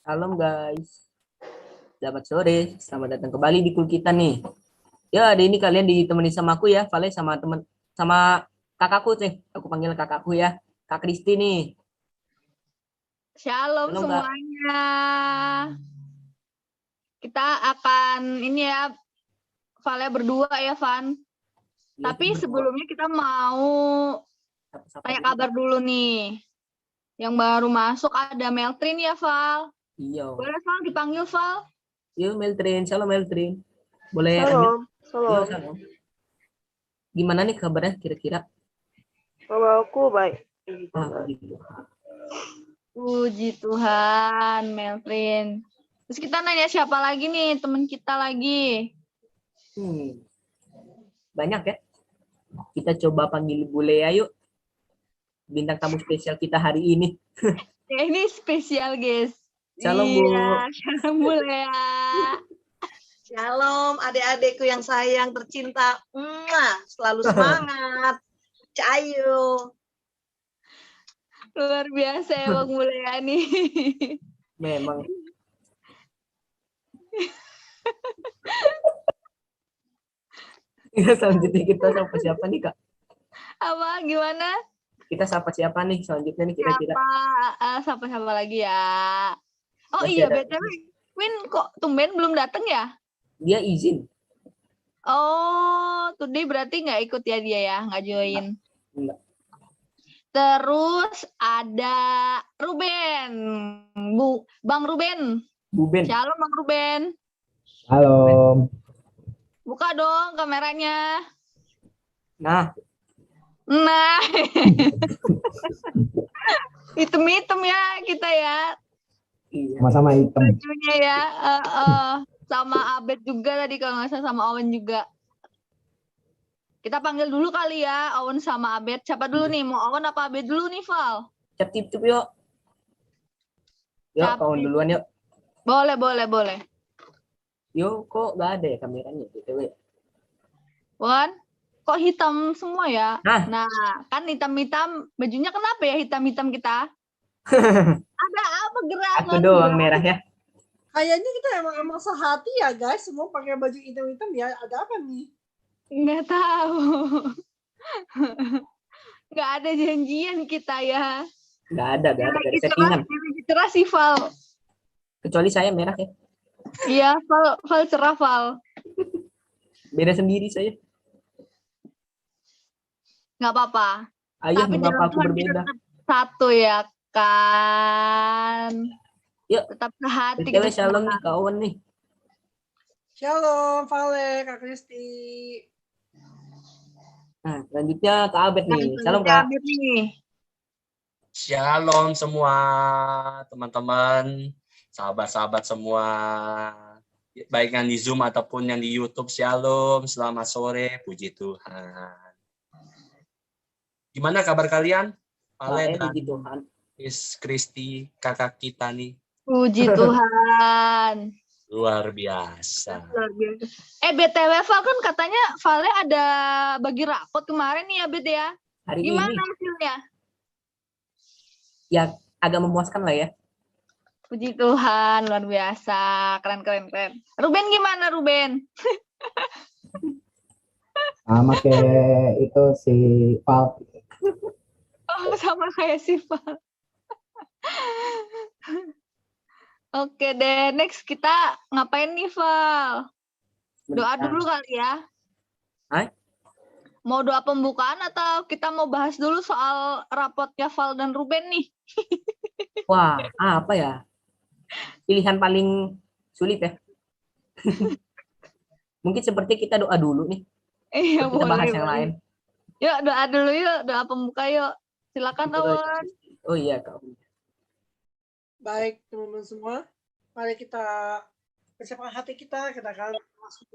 Salam guys. Selamat sore. Selamat datang kembali di kul kita nih. Ya, hari ini kalian ditemani sama aku ya, Vale sama temen sama kakakku nih. Aku panggil kakakku ya. Kak Kristi nih. Shalom Shalom Kak. semuanya. Kita akan ini ya, Vale berdua ya, Van. Iya, Tapi berdua. sebelumnya kita mau Sapa-sapa tanya dulu. kabar dulu nih. Yang baru masuk ada Meltrin ya, Val. Iya. Boleh, Val, dipanggil Val? Yuk Meltrin, shalom Meltrin. Boleh Salam, Yuk, salam. salam. Gimana nih kabarnya kira-kira? Kalau aku baik. Gitu. Puji Tuhan, Meltrin. Terus kita nanya siapa lagi nih, teman kita lagi. Banyak ya. Kita coba panggil Bule yuk. Bintang tamu spesial kita hari ini. Ya, ini spesial, guys. Shalom, Bu. Iya, shalom Lea. Shalom adik-adikku yang sayang tercinta. Selalu semangat. Cayo. Luar biasa ya Bang Mulya nih. Memang. Selanjutnya kita sapa siapa nih Kak? Apa gimana? Kita sapa siapa nih selanjutnya nih kira-kira? Siapa lagi ya? Oh Masih iya, ada. BTW Win kok tumben belum datang ya? Dia izin. Oh, today berarti nggak ikut ya dia ya, nggak join. Enggak. Terus ada Ruben, Bang Ruben. Bu Ben. Shalom Bang Ruben. Halo. Buka dong kameranya. Nah, hitam-hitam ya kita ya. iya. Sama-sama hitam. Bajunya ya. Sama Abed juga tadi kalau nggak salah, sama Owen juga. Kita panggil dulu kali ya, Owen sama Abed. Siapa dulu nih? Mau Owen apa Abed dulu nih, Val? Tip-tip yuk. Yuk, Cap- kawan duluan yuk. Boleh. Yuk, kok nggak ada ya kameranya gitu ya? Owen, kok hitam semua ya? Nah. Nah, kan hitam-hitam. Bajunya kenapa ya hitam-hitam kita? Ada apa gerangan? Aku doang merah ya. Kayaknya kita emang sehati ya guys. Semua pakai baju hitam-hitam ya. Ada apa nih? Nggak tahu. Nggak ada janjian kita ya. Nggak ada settingan. Lebih cerah sih, Val. Kecuali saya merah ya. Iya, Val cerah, Val. Beda sendiri saya. Nggak apa-apa. Ayah, Tapi mengapa dalam aku Tuhan berbeda? kita tetap satu ya kan. Yuk. Tetap sehati BTW kita shalom semua. nih Kak Owen nih. Shalom, Vale, Kak Kristi. Nah, selanjutnya Kak Abed nih. Shalom Kak. Abed nih. Shalom semua teman-teman, sahabat-sahabat semua, baik yang di Zoom ataupun yang di YouTube. Shalom, selamat sore, puji Tuhan. Gimana kabar kalian? Vale dan Puji Tuhan. Miss Kristi, kakak kita nih. Puji Tuhan. Luar biasa. BTW Val kan katanya Vale ada bagi rapot kemarin nih ya Bet ya. Hari Gimana ini hasilnya? ya agak memuaskan lah ya. Puji Tuhan, luar biasa. Keren. Ruben gimana Ruben? Sama kayak itu si Val. Oh, sama kayak si Val. Oke deh, next kita ngapain nih Val? Doa dulu kali ya. Hai? Mau doa pembukaan atau kita mau bahas dulu soal rapotnya Val dan Ruben nih? Wah, apa ya? Pilihan paling sulit ya. Mungkin seperti kita doa dulu nih. Iya, Kita bahas yang boleh. lain. Yuk doa dulu yuk, doa pembuka yuk. Silakan Owen. Oh iya Kak. Baik teman-teman semua. Mari kita persiapkan hati kita akan masuk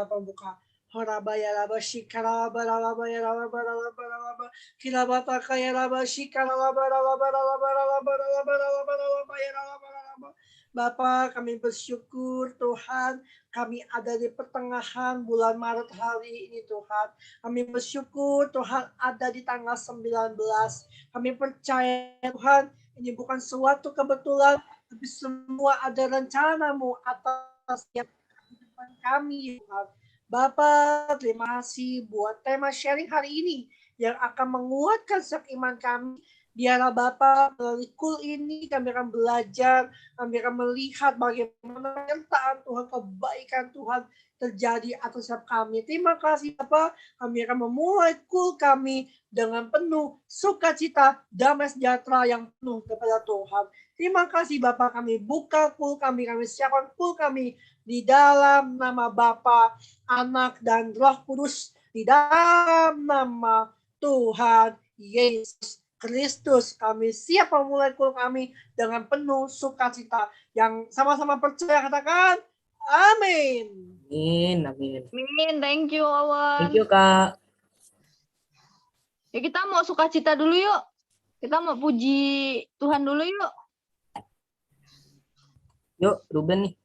pembuka. Horabaya laba shikaraba laba ya laba laba kilabataka ya laba shikaraba laba ya laba. Bapak, kami bersyukur Tuhan, kami ada di pertengahan bulan Maret hari ini Tuhan. Kami bersyukur Tuhan ada di tanggal 19. Kami percaya Tuhan Ini bukan suatu kebetulan, tapi semua ada rencanamu atas setiap kehidupan kami. Tuhan. Bapak, terima kasih buat tema sharing hari ini yang akan menguatkan setiap iman kami. Biarlah Bapak melalui kul ini kami akan belajar, kami akan melihat bagaimana penyertaan Tuhan, kebaikan Tuhan terjadi atas setiap kami. Terima kasih Bapak, kami akan memulai kul kami dengan penuh sukacita, damai sejahtera yang penuh kepada Tuhan. Terima kasih Bapak, kami buka kul kami siapkan kul kami di dalam nama Bapa, Anak, dan Roh Kudus, di dalam nama Tuhan Yesus Kristus. Kami siap memulai kul kami dengan penuh sukacita. Yang sama-sama percaya katakan, amin. Amin, amin. Amin, thank you Awan. Thank you, Kak. Ya kita mau sukacita dulu yuk. Kita mau puji Tuhan dulu yuk. Yuk, Ruben nih.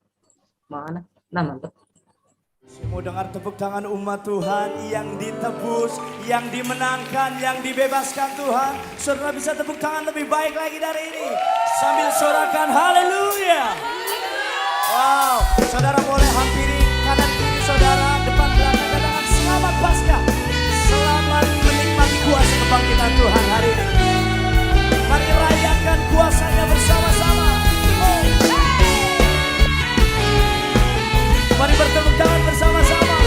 Mana? Nah, mantap. Saya mau dengar tepuk tangan umat Tuhan yang ditebus, yang dimenangkan, yang dibebaskan Tuhan. Saudara bisa tepuk tangan lebih baik lagi dari ini. Sambil sorakan haleluya. Wow, saudara boleh hampiri kanan kiri saudara, depan belakang, katakan selamat Paskah. Selamat menikmati kuasa kebangkitan Tuhan hari ini. Mari rayakan kuasanya bersama-sama. Mari bertepuk tangan bersama-sama.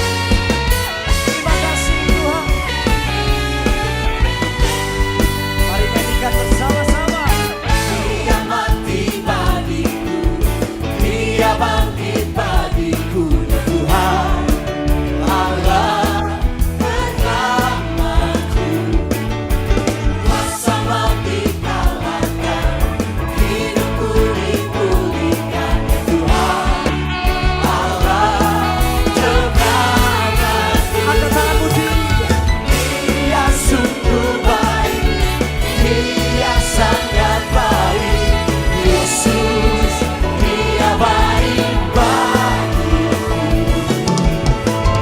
Terima kasih Tuhan. Mari nyanyikan bersama-sama. Dia mati bagiku, Dia bangkit bagiku, Tuhan Allah bersamaku. Masa maut dikalahkan, hidupku dipulihkan, Tuhan. Angkat tangan puji. Dia sungguh baik, Dia sangat baik. Yesus, Dia baik bagiku.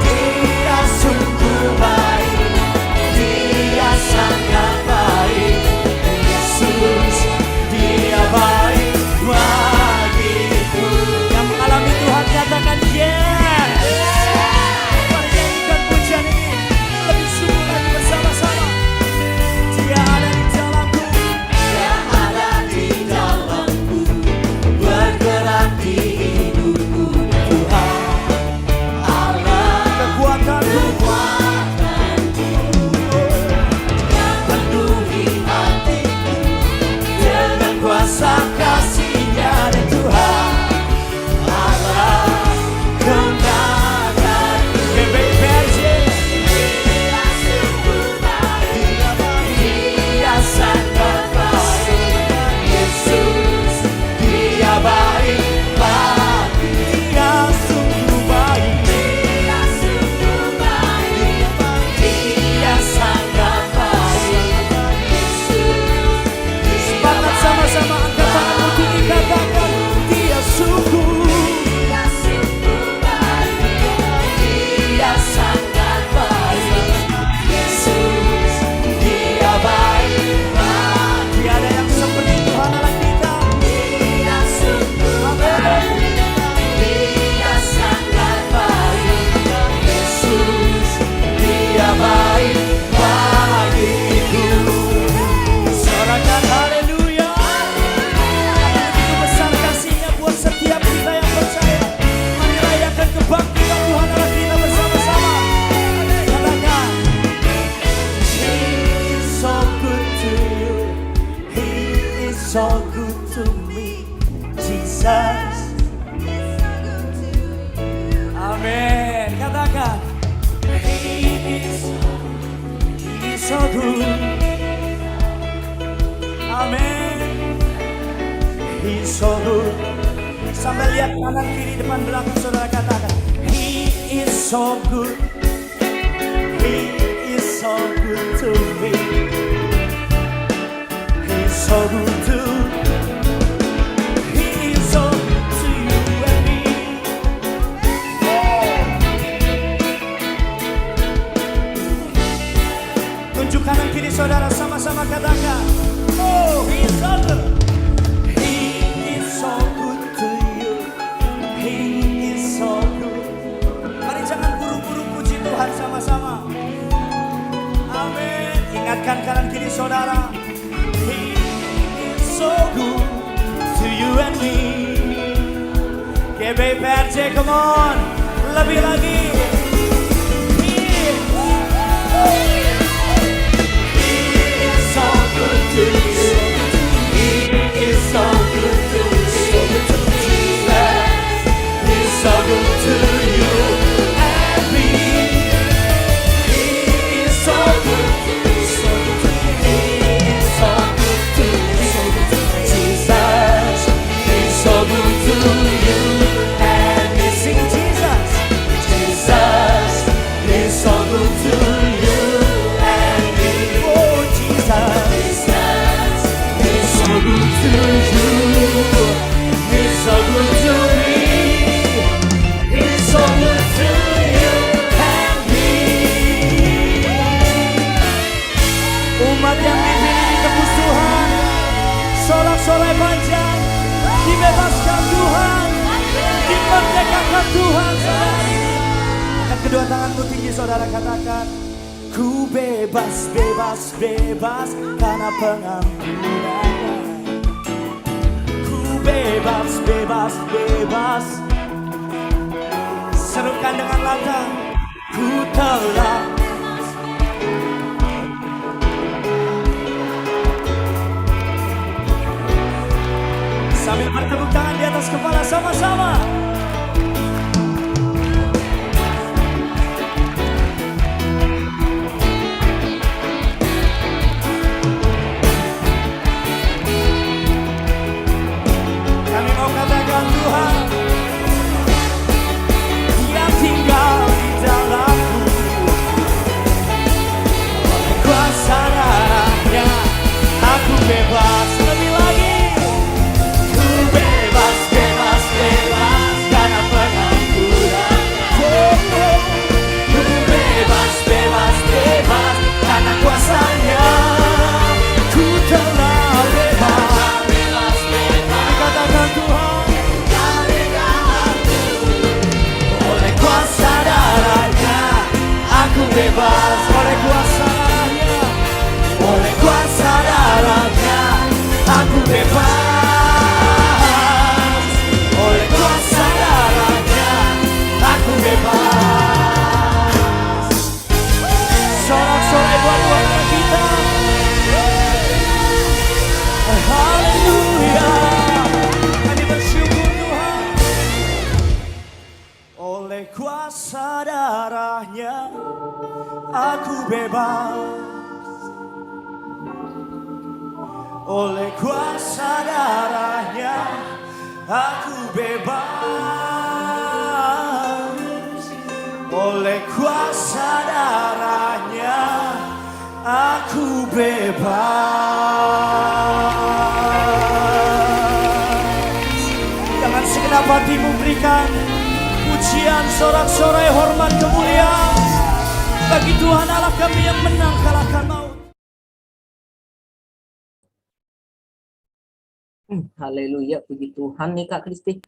Dia sungguh baik, Dia sangat baik. Yesus, Dia baik bagiku. Yang mengalami Tuhan nyatakan yes. Mari nyanyikan pujian ini lebih sungguh lagi bersama-sama. Dia ada di dalamku, Dia ada di dalamku, bergerak di hidupku, Tuhan Allah kekuatanku, yang penuhi hatiku dengan kuasa kasih-Nya, dan Tuhan Allah kemenangan. Dia sangat baik, Yesus, Dia baik bagi. Dia sungguh baik, Dia sungguh baik, Dia sangat baik, Yesus. Sepakat sama-sama angkat tanganmu tinggi, katakan Dia sungguh, Dia sungguh baik, Dia sangat baik, Yesus, Dia baik bagi. Tiada yang seperti Tuhan Allah kita. Dia sungguh baik, Dia sangat baik, Yesus, Dia baik bagiku. Sorakan haleluya. Begitu besar kasih-Nya buat setiap kita yang percaya. Mari rayakan kebangkitan Tuhan Allah kita bersama-sama. Katakan, He is so good to you, He is so good to me, Jesus. Amin. Katakan, He is so good. Amin. He is so good. Sampai lihat kanan kiri depan belakang saudara, katakan He is so good, He is so good to me, He is so good to, He is so good to you and me. Tunjuk kanan kiri saudara, sama-sama katakan, oh He is so good. GBPRJ, come on. Lebih lagi. Umat yang dipilih ditebus Tuhan, sorak-sorai panjang, dibebaskan Tuhan, dimerdekakan Tuhan. Angkat kedua tanganmu tinggi, saudara, katakan, ku bebas, bebas, bebas karena pengampunannya. Ku bebas, bebas, bebas. Serukan dengan lantang, ku telah. Sambil bertepuk tangan di atas kepala sama-sama. Kami mau katakan Tuhan yang tinggal di dalamku, oleh kuasa darahnya aku bebas. Lebih lagi. Bebas oleh kuasa darahnya, oleh kuasa darahnya aku bebas, oleh kuasa darahnya aku bebas. Sorak-sorai buat Tuhan kita. Haleluya. Kami bersyukur Tuhan. Oleh kuasa darahnya aku bebas, oleh kuasa darahnya aku bebas, oleh kuasa darahnya aku bebas. Jangan segenap hatimu berikan pujian, sorak-sorai, hormat, kemuliaan bagi Tuhan Allah kami yang menang kalahkan maut. Haleluya, puji Tuhan nih Kak Kristi.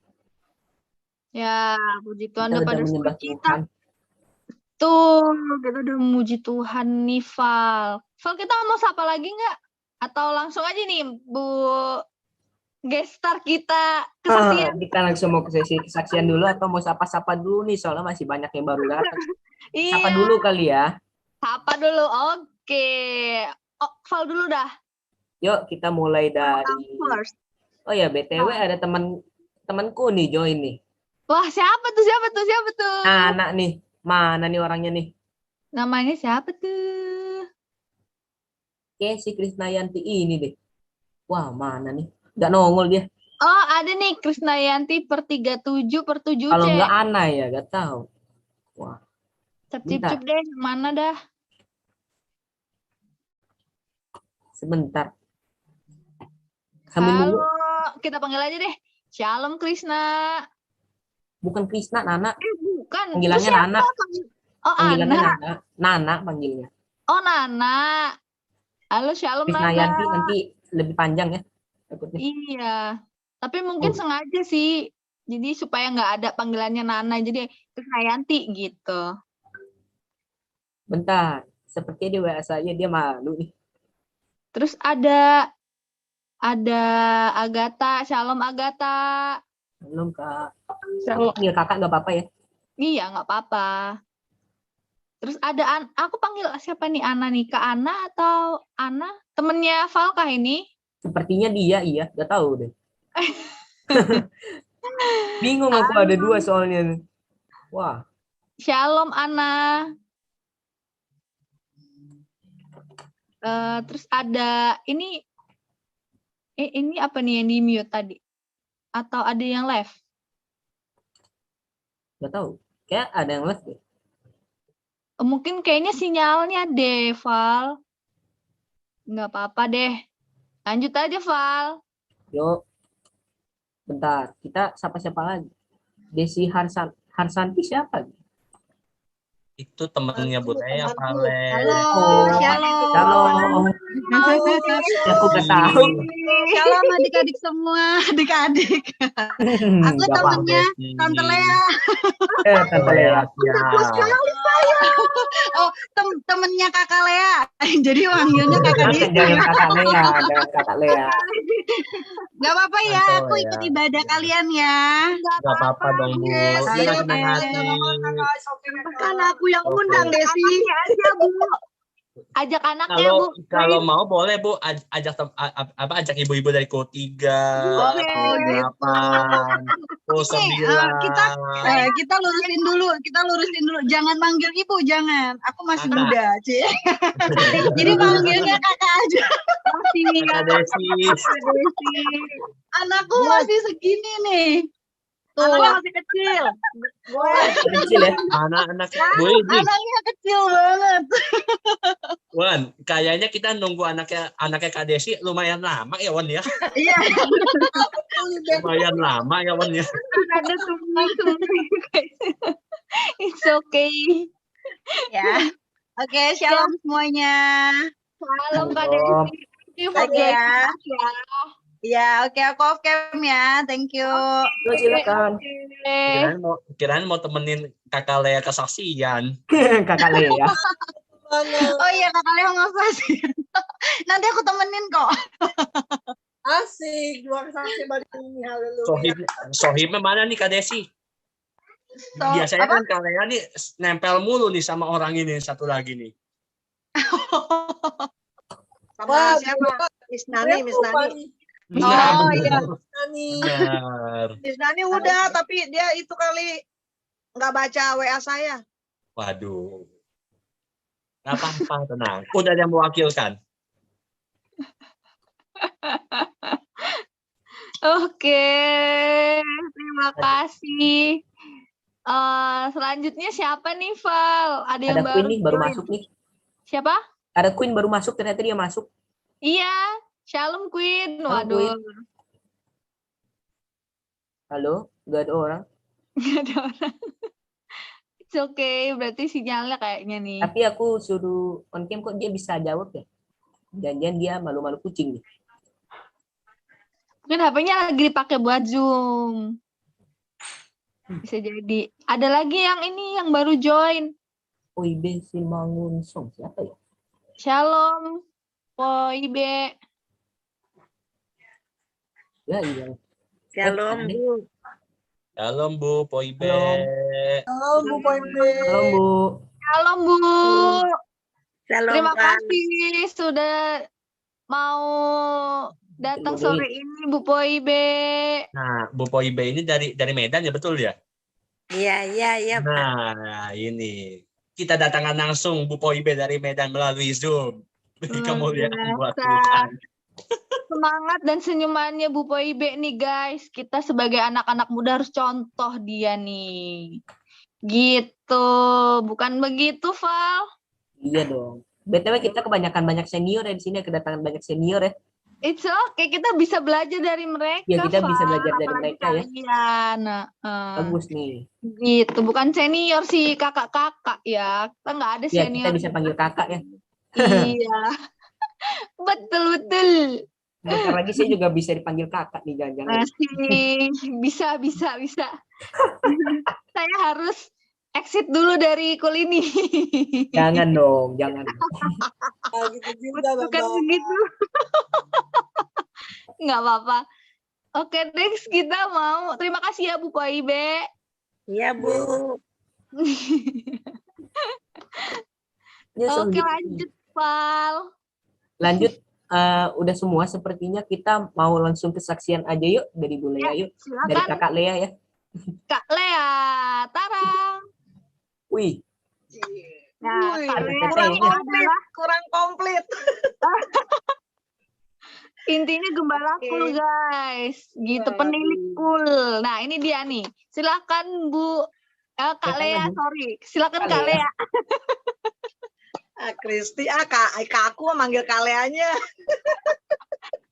Ya, puji Tuhan Kita udah udah pada menyembah suka kita. Tuhan. Tuh, kita udah memuji Tuhan nih, Val. Val, kita mau sapa lagi nggak? Atau langsung aja nih, Bu gestar kita kesaksian. Kita langsung mau ke sesi kesaksian dulu atau mau sapa-sapa dulu nih, soalnya masih banyak yang baru datang. Sapa Iya, dulu kali ya. sapa dulu. Oke. Oh, Val dulu dah. Yuk kita mulai dari. First. Oh ya, BTW ada temanku nih join nih. Wah, siapa tuh? Anak nih. Mana nih orangnya nih? Namanya siapa tuh? Kayak si Krisnayanti ini deh. Wah, mana nih? Nggak nongol dia. Oh, ada nih Krisnayanti per 37/7C. Kalau nggak Ana ya, nggak tahu. Wah. Cip-cip deh, mana dah? Sebentar. Sambil Halo, nunggu. kita panggil aja deh. Shalom Krisna. Bukan Krisna, Nana. Bukan. Panggilannya Itu siapa? Nana. Oh, Panggilannya Ana. Nana. Nana panggilnya. Oh, Nana. Halo, Shalom Nana. Krisnayanti nanti lebih panjang ya. Takutnya. Iya. Tapi mungkin sengaja sih. Jadi supaya nggak ada panggilannya Nana. Jadi Krisnayanti gitu. Bentar. Sepertinya di WA saya dia malu nih. Terus ada Agatha. Shalom Agatha. Belum Kak. Shalom. Panggil kakak nggak apa-apa ya? Iya, nggak apa-apa. Terus ada aku panggil siapa nih? Ana nih, Kak Ana atau Ana? Temennya Falkah ini? Sepertinya dia, iya. Gak tahu deh. Bingung aku ada dua soalnya. Wah, Shalom Ana. Terus ada ini apa nih yang di mute tadi? Atau ada yang live? gak tahu. Kayak ada yang live deh. Mungkin kayaknya sinyalnya deh, Val. Nggak apa-apa deh. Lanjut aja, Val. Yuk, bentar. Kita siapa-siapa lagi? Desi Harsanti siapa? Itu temennya budaya Vale. Halo, Oh, shalom. Shalom. Aku gak tahu. Shalom adik-adik semua, adik-adik. Aku Gak apa-apa. temennya Tante Lea. Tante Lea. Oh, temennya Kakak Lea. Jadi manggilnya Kakak Desi. Jangan kakak Lea, jangan kakak Lea. Gak apa-apa ya, Tante aku Lea. ikut ibadah kalian ya. Gak apa-apa dong Bu. Yes, Iya iya, senang hati. Kan aku yang undang, Desi. Ajak anaknya, Bu. Kalau mau boleh Bu ajak ibu-ibu dari Ko 3, Oke. Ko 8, Ko 9. Kita lurusin dulu. Jangan manggil ibu, jangan. Aku masih Kakak. muda, Cie. Jadi manggilnya kakak aja. Kakak Desi. Anakku masih segini nih. Tuh. Anaknya masih kecil. Kecil ya. Anak-anak Bu Iji. Anaknya kecil banget. Wan, kayaknya kita nunggu anaknya Kak Desi lumayan lama ya Wan ya. Iya. Lumayan lama ya Wan ya. Ada sumber-sumber. It's okay. Ya. Oke, shalom semuanya. Shalom, Kak Shalom. Desi. Thank you for Oke ya. joining us ya. Ya, oke aku off cam ya. Thank you. Yuk, silakan. Kirain mau temenin Kakak Lea kesaksian. Kakak Lea. Oh iya, Kakak Leo nggak sih. Nanti aku temenin kok. Asik, dua saksi balik ini, haleluya. Sohibnya mana nih Kak Desi? So, Biasanya apa? kan Kak Lea nih nempel mulu nih sama orang ini satu lagi nih. Sama siapa? Miss Nani, Miss Nani. Nah, Oh iya. benar. Miss Nani udah, tapi dia itu kali nggak baca WA saya. Waduh. Gak apa-apa, tenang. Udah ada yang mewakilkan. Oke, terima kasih. Selanjutnya siapa nih, Val? Ada yang Ada Queen nih baru join. masuk nih. Siapa? Ada Queen baru masuk, ternyata dia masuk. Iya, Shalom Queen. Shalom, Waduh, Queen. Halo, gak ada orang. nggak ada orang. It's okay, berarti sinyalnya kayaknya nih. Tapi aku suruh on cam kok dia bisa jawab ya. Jangan dia malu-malu kucing nih. Mungkin HP-nya lagi dipakai buat Zoom. Bisa jadi. Ada lagi yang ini yang baru join. Oibe Simangun Song siapa ya? Shalom, Poibe. Ya iya. Shalom, Eh, Bu. Shalom Bu, Poibe. Halo, Bu Poimbe. Halo Bu. Shalom, Bu. Shalom, Terima Kak. kasih sudah mau datang Join. sore ini, Bu Poibe. Nah, Bu Poibe ini dari Medan ya, betul ya? Iya, Pak. Nah, ini. Kita datangan langsung Bu Poibe dari Medan melalui Zoom. Beri Luar kemuliaan buat biasa. Tuhan. Semangat dan senyumannya Bu Poibe nih, guys. Kita sebagai anak-anak muda harus contoh dia nih. Gitu. Bukan begitu, Val? Iya dong. BTW kita kebanyakan banyak senior ya di sini, kedatangan banyak senior ya. It's okay, kita bisa belajar dari mereka. Ya, kita bisa Val. belajar dari Apalagi mereka ya. kalian. Bagus nih. Gitu, bukan senior sih, kakak-kakak ya. Kita nggak ada Ya senior. kita bisa panggil kakak ya. Iya. Betul. Bentar lagi saya juga bisa dipanggil kakak nih jangan-jangan. Masih bisa. Saya harus exit dulu dari kul ini. Jangan dong, jangan. Ah, gitu juga, Bukan Bang. begitu. Nggak apa-apa. Oke, next kita mau terima kasih ya Bu Poibe. Iya, Bu. Ya, Oke, selanjutnya. lanjut Val. Lanjut, udah semua sepertinya kita mau langsung kesaksian aja yuk dari Bu Lea yuk. Dari Silakan Kakak Lea ya. Kak Lea. Tara. Wih, Nah, Wih, Kak ada Lea tetenya. ini adalah Kurang komplit. intinya gembala Oke. cool guys, gitu Waduh. penilik cool. Nah ini dia nih, silakan Bu Kak Silakan, Lea, Bu. sorry, silakan Kak Kak Lea. Lea. Kristi, kak aku manggil kaleanya.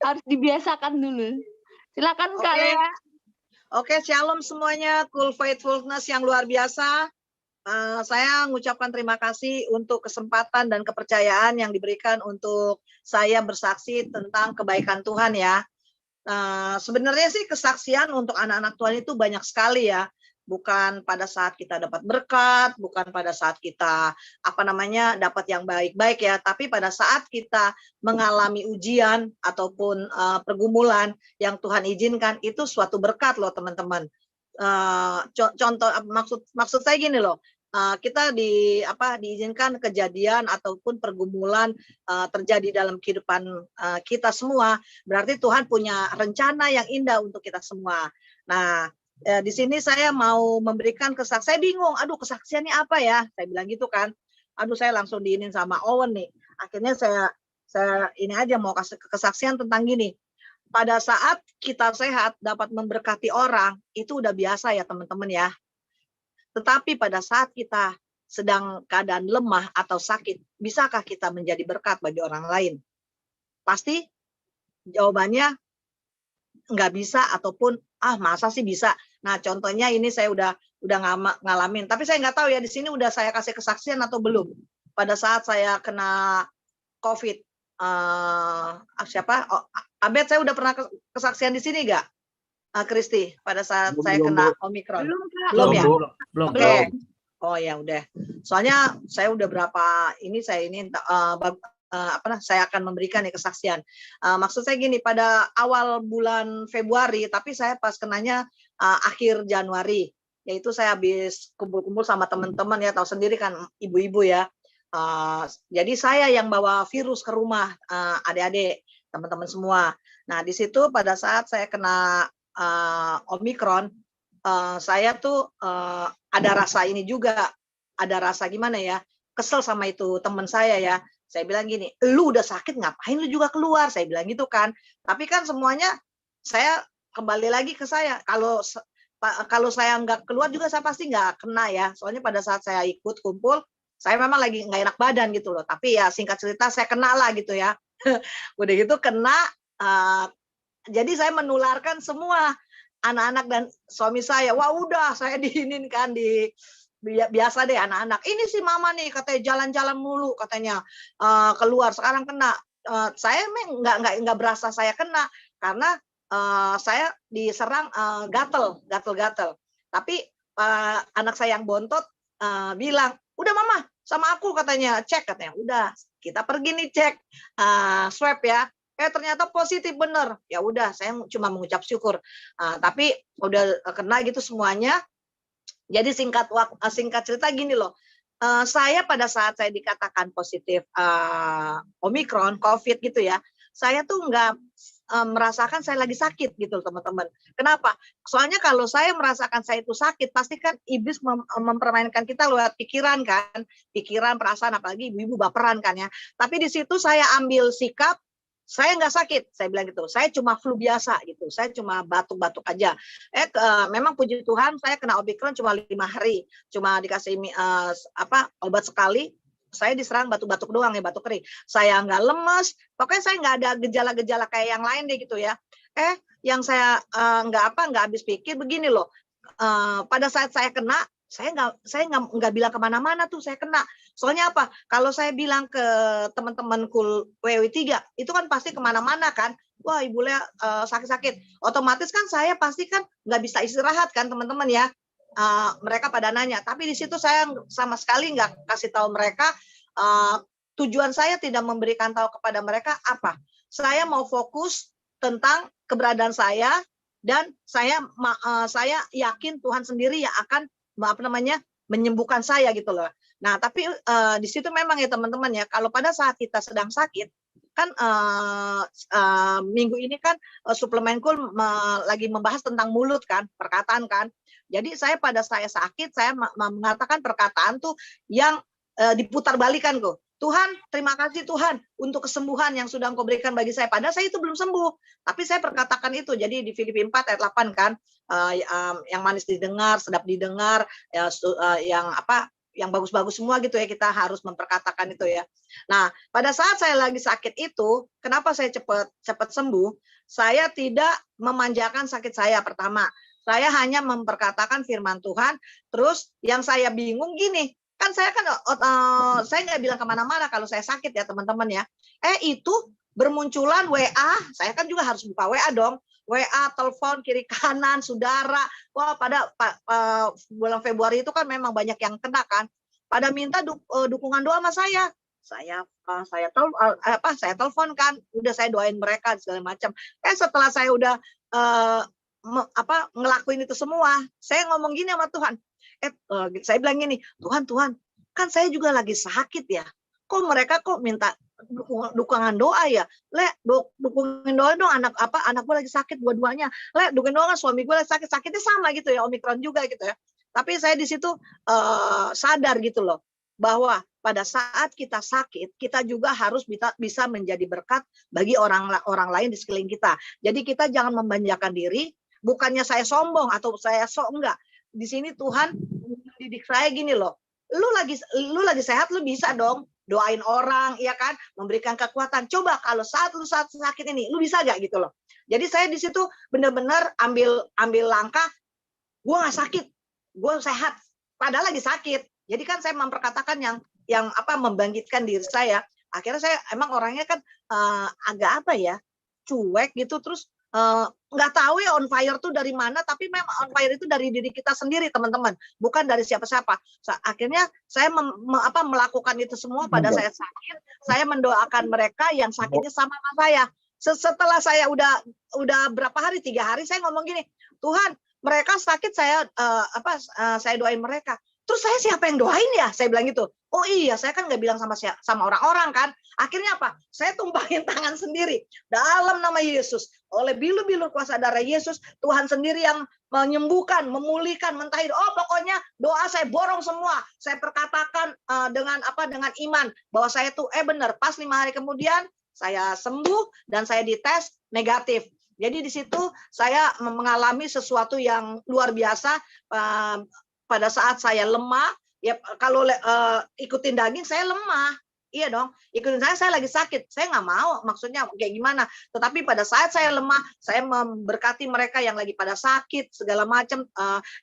Harus dibiasakan dulu. Silakan Kak Oke. Lea. Oke, shalom semuanya, cool faithfulness yang luar biasa. Saya mengucapkan terima kasih untuk kesempatan dan kepercayaan yang diberikan untuk saya bersaksi tentang kebaikan Tuhan ya. Sebenarnya sih kesaksian untuk anak-anak Tuhan itu banyak sekali ya. Bukan pada saat kita dapat berkat, bukan pada saat kita dapat yang baik-baik ya, tapi pada saat kita mengalami ujian ataupun pergumulan yang Tuhan izinkan itu suatu berkat loh teman-teman. Contoh maksud saya gini loh. Kita diizinkan kejadian ataupun pergumulan terjadi dalam kehidupan kita semua, berarti Tuhan punya rencana yang indah untuk kita semua. Nah, di sini saya mau memberikan kesaksian. Saya bingung, aduh kesaksiannya apa ya? Saya bilang gitu kan. Aduh saya langsung diinin sama Owen nih. Akhirnya saya ini aja mau kasih kesaksian tentang gini. Pada saat kita sehat dapat memberkati orang, itu udah biasa ya teman-teman ya. Tetapi pada saat kita sedang keadaan lemah atau sakit, bisakah kita menjadi berkat bagi orang lain? Pasti jawabannya nggak bisa ataupun masa sih bisa. Nah contohnya ini saya udah ngalamin, tapi saya nggak tahu ya di sini udah saya kasih kesaksian atau belum. Pada saat saya kena COVID, Abed saya udah pernah kesaksian di sini nggak? Kristi, pada saat saya kena Omikron. Belum ya? Belum. Oke. Oh ya udah. Soalnya saya udah saya akan memberikan nih kesaksian. Maksud saya gini, pada awal bulan Februari, tapi saya pas kenanya akhir Januari, yaitu saya habis kumpul-kumpul sama teman-teman ya, tahu sendiri kan ibu-ibu ya. Jadi saya yang bawa virus ke rumah adik-adik, teman-teman semua. Nah di situ pada saat saya kena Omikron, saya tuh ada rasa ini juga, ada rasa gimana ya, kesel sama itu teman saya ya. Saya bilang gini, lu udah sakit ngapain lu juga keluar, saya bilang gitu kan. Tapi kan semuanya saya kembali lagi ke saya, kalau saya nggak keluar juga saya pasti nggak kena ya. Soalnya pada saat saya ikut kumpul, saya memang lagi nggak enak badan gitu loh. Tapi ya singkat cerita saya kena lah gitu ya. Udah gitu kena, jadi saya menularkan semua anak-anak dan suami saya. Wah udah saya diinin kan biasa deh anak-anak. Ini sih mama nih katanya jalan-jalan mulu katanya keluar sekarang kena. Saya nggak berasa saya kena karena saya diserang gatel. Tapi anak saya yang bontot bilang, udah mama sama aku katanya cek katanya. Udah kita pergi nih cek swab ya. Ternyata positif bener. Ya udah saya cuma mengucap syukur. Tapi udah kena gitu semuanya. Jadi singkat cerita gini loh, saya pada saat saya dikatakan positif Omikron, COVID gitu ya, saya tuh nggak merasakan saya lagi sakit gitu teman-teman. Kenapa? Soalnya kalau saya merasakan saya itu sakit, pasti kan iblis mempermainkan kita lewat pikiran kan, pikiran, perasaan, apalagi ibu-ibu baperan kan ya. Tapi di situ saya ambil sikap, saya nggak sakit, saya bilang gitu. Saya cuma flu biasa gitu. Saya cuma batuk-batuk aja. Memang puji Tuhan saya kena Omikron cuma 5 hari. Cuma dikasih obat sekali. Saya diserang batuk-batuk doang ya, batuk kering. Saya nggak lemes. Pokoknya saya nggak ada gejala-gejala kayak yang lain deh gitu ya. Yang saya nggak habis pikir begini loh. Pada saat saya kena, saya nggak bilang kemana-mana tuh saya kena. Soalnya apa? Kalau saya bilang ke teman-teman Cool WW3, itu kan pasti kemana-mana kan. Wah Ibu Lea sakit-sakit. Otomatis kan saya pasti kan nggak bisa istirahat kan teman-teman ya. Mereka pada nanya. Tapi di situ saya sama sekali nggak kasih tahu mereka. Tujuan saya tidak memberikan tahu kepada mereka apa. Saya mau fokus tentang keberadaan saya dan saya yakin Tuhan sendiri yang akan menyembuhkan saya gitu loh. Nah, tapi di situ memang ya teman-teman ya, kalau pada saat kita sedang sakit, kan minggu ini kan suplemenku lagi membahas tentang mulut kan, perkataan kan. Jadi pada saya sakit, saya mengatakan perkataan tuh yang diputarbalikan kok. Tuhan, terima kasih Tuhan untuk kesembuhan yang sudah Engkau berikan bagi saya. Padahal saya itu belum sembuh, tapi saya perkatakan itu. Jadi di Filipi 4 ayat 8 kan, yang manis didengar, sedap didengar, yang bagus-bagus semua gitu ya, kita harus memperkatakan itu ya. Nah, pada saat saya lagi sakit itu, kenapa saya cepat sembuh? Saya tidak memanjakan sakit saya pertama. Saya hanya memperkatakan firman Tuhan. Terus yang saya bingung gini, kan saya saya nggak bilang kemana-mana kalau saya sakit ya teman-teman ya. Itu bermunculan WA, saya kan juga harus buka WA dong. WA, telepon kiri kanan, saudara. Wah, pada bulan Februari itu kan memang banyak yang kena kan. Pada minta dukungan doa sama saya. Saya telepon kan, udah saya doain mereka segala macam. Setelah saya udah ngelakuin itu semua, saya ngomong gini sama Tuhan. Saya bilang gini, Tuhan, kan saya juga lagi sakit ya. Kok mereka minta dukungan doa ya? Dukungin doa dong, anak gue lagi sakit dua-duanya. Dukungin doa, suami gue lagi sakit, sakitnya sama gitu ya, Omikron juga gitu ya. Tapi saya di situ sadar gitu loh, bahwa pada saat kita sakit, kita juga harus bisa menjadi berkat bagi orang lain di sekeliling kita. Jadi kita jangan membanggakan diri, bukannya saya sombong atau saya enggak. Di sini Tuhan mendidik saya gini loh. Lu lagi sehat, lu bisa dong doain orang, ya kan, memberikan kekuatan. Coba kalau saat sakit ini, lu bisa gak gitu loh. Jadi saya di situ benar-benar ambil langkah, gue nggak sakit, gue sehat, padahal lagi sakit. Jadi kan saya memperkatakan yang membangkitkan diri saya. Akhirnya saya emang orangnya kan agak cuek gitu, terus nggak tahu ya on fire tuh dari mana, tapi memang on fire itu dari diri kita sendiri teman-teman, bukan dari siapa-siapa. Akhirnya saya melakukan itu semua pada saya sakit. Saya mendoakan mereka yang sakitnya sama saya. Setelah saya udah berapa hari, 3 hari, saya ngomong gini, Tuhan, mereka sakit, saya doain mereka. Terus saya siapa yang doain ya? Saya bilang gitu. Oh iya, saya kan nggak bilang sama orang-orang kan. Akhirnya apa? Saya tumpahin tangan sendiri dalam nama Yesus. Oleh bilu-bilu kuasa darah Yesus, Tuhan sendiri yang menyembuhkan, memulihkan, mentahir. Oh, pokoknya doa saya borong semua. Saya perkatakan dengan iman bahwa saya tuh benar. Pas 5 hari kemudian saya sembuh dan saya dites negatif. Jadi di situ saya mengalami sesuatu yang luar biasa. Pada saat saya lemah, ya kalau ikutin daging saya lemah, iya dong. Ikutin saya lagi sakit, saya nggak mau. Maksudnya kayak gimana? Tetapi pada saat saya lemah, saya memberkati mereka yang lagi pada sakit segala macam.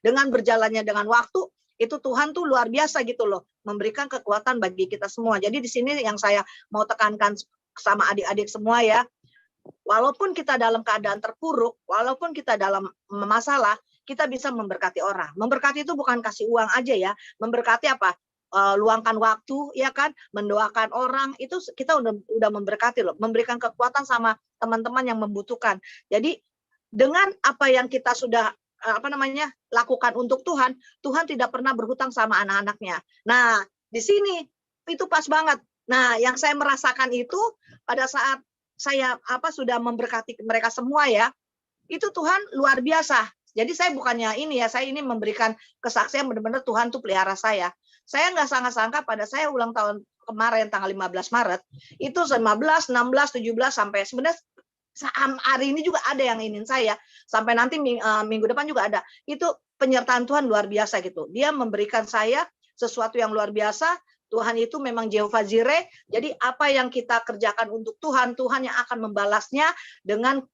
Dengan berjalannya dengan waktu, itu Tuhan tuh luar biasa gitu loh, memberikan kekuatan bagi kita semua. Jadi di sini yang saya mau tekankan sama adik-adik semua ya, walaupun kita dalam keadaan terpuruk, walaupun kita dalam masalah, kita bisa memberkati orang. Memberkati itu bukan kasih uang aja ya. Memberkati apa? Luangkan waktu, ya kan? Mendoakan orang, itu kita udah memberkati loh. Memberikan kekuatan sama teman-teman yang membutuhkan. Jadi dengan apa yang kita sudah lakukan untuk Tuhan, Tuhan tidak pernah berhutang sama anak-anaknya. Nah, di sini itu pas banget. Nah, yang saya merasakan itu pada saat saya sudah memberkati mereka semua ya, itu Tuhan luar biasa. Jadi saya bukannya saya ini memberikan kesaksian benar-benar Tuhan tuh pelihara saya. Saya nggak sangka-sangka pada saya ulang tahun kemarin tanggal 15 Maret, itu 15, 16, 17 sampai sebenarnya hari ini juga ada yang ingin saya. Sampai nanti minggu depan juga ada. Itu penyertaan Tuhan luar biasa gitu. Dia memberikan saya sesuatu yang luar biasa. Tuhan itu memang Jehovah Jireh. Jadi apa yang kita kerjakan untuk Tuhan, Tuhan yang akan membalasnya dengan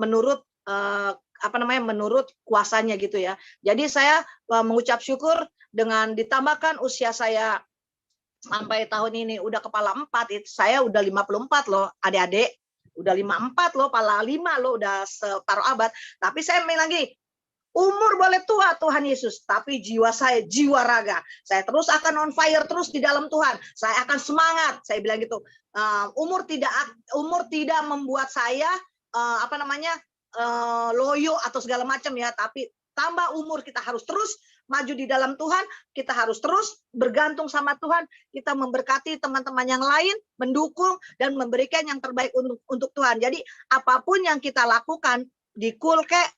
menurut kuasanya gitu ya. Jadi saya mengucap syukur dengan ditambahkan usia saya sampai tahun ini udah kepala 4, saya udah 54 loh adik-adik. Udah 54 loh, kepala 5 loh, udah separuh abad. Tapi saya bilang lagi, umur boleh tua Tuhan Yesus, tapi jiwa saya jiwa raga. Saya terus akan on fire terus di dalam Tuhan. Saya akan semangat. Saya bilang gitu. Umur tidak membuat saya loyo atau segala macam ya, tapi tambah umur kita harus terus maju di dalam Tuhan, kita harus terus bergantung sama Tuhan, kita memberkati teman-teman yang lain, mendukung dan memberikan yang terbaik untuk Tuhan. Jadi apapun yang kita lakukan di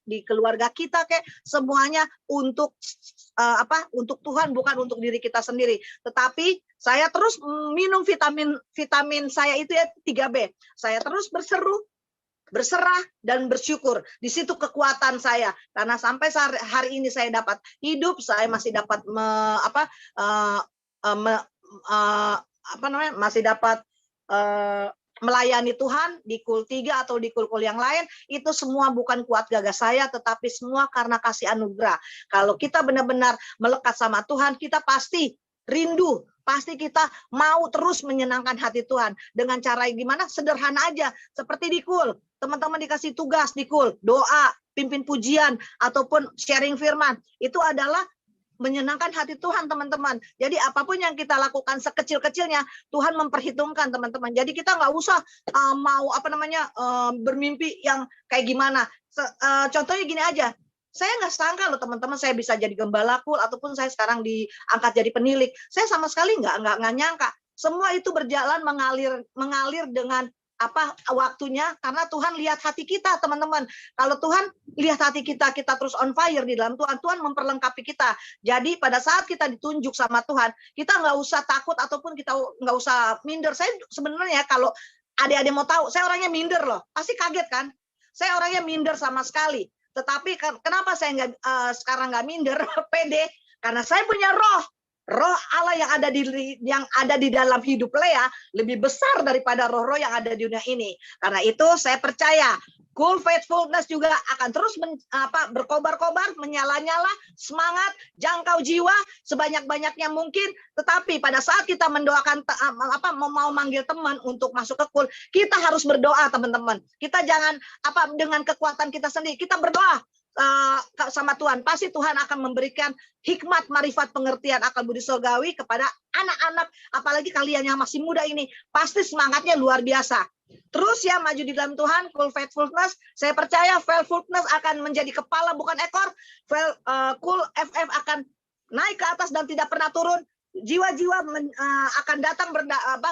di keluarga kita semuanya untuk untuk Tuhan, bukan untuk diri kita sendiri. Tetapi saya terus minum vitamin saya itu ya 3B. Saya terus berserah dan bersyukur. Di situ kekuatan saya, karena sampai hari ini saya dapat hidup, saya masih dapat masih dapat melayani Tuhan di kul 3 atau di kul yang lain. Itu semua bukan kuat gagah saya, tetapi semua karena kasih anugerah. Kalau kita benar-benar melekat sama Tuhan, kita pasti rindu, pasti kita mau terus menyenangkan hati Tuhan. Dengan cara gimana? Sederhana aja, seperti di kul. Teman-teman dikasih tugas di kul, doa, pimpin pujian, ataupun sharing firman. Itu adalah menyenangkan hati Tuhan, teman-teman. Jadi apapun yang kita lakukan sekecil-kecilnya, Tuhan memperhitungkan, teman-teman. Jadi kita nggak usah bermimpi yang kayak gimana. Contohnya gini aja. Saya nggak sangka loh teman-teman, saya bisa jadi gembala kul, ataupun saya sekarang diangkat jadi penilik. Saya sama sekali nggak nyangka. Semua itu berjalan mengalir dengan waktunya, karena Tuhan lihat hati kita, teman-teman. Kalau Tuhan lihat hati kita terus on fire di dalam Tuhan, Tuhan memperlengkapi kita. Jadi pada saat kita ditunjuk sama Tuhan, kita nggak usah takut ataupun kita nggak usah minder. Saya sebenarnya kalau adik-adik mau tahu, saya orangnya minder loh. Pasti kaget kan? Saya orangnya minder sama sekali. Tetapi kenapa saya sekarang nggak minder, pede? Karena saya punya roh Allah yang ada di dalam hidup Lea lebih besar daripada roh-roh yang ada di dunia ini. Karena itu saya percaya Kul Faithfulness juga akan terus berkobar-kobar, menyala-nyala, semangat, jangkau jiwa sebanyak-banyaknya mungkin. Tetapi pada saat kita mendoakan mau manggil teman untuk masuk ke Kul, kita harus berdoa, teman-teman. Kita jangan dengan kekuatan kita sendiri, kita berdoa sama Tuhan. Pasti Tuhan akan memberikan hikmat, marifat, pengertian, akal budi surgawi kepada anak-anak, apalagi kalian yang masih muda ini. Pasti semangatnya luar biasa. Terus ya maju di dalam Tuhan, Kul Faithfulness. Saya percaya Faithfulness akan menjadi kepala bukan ekor. Kul FF akan naik ke atas dan tidak pernah turun. Jiwa-jiwa akan datang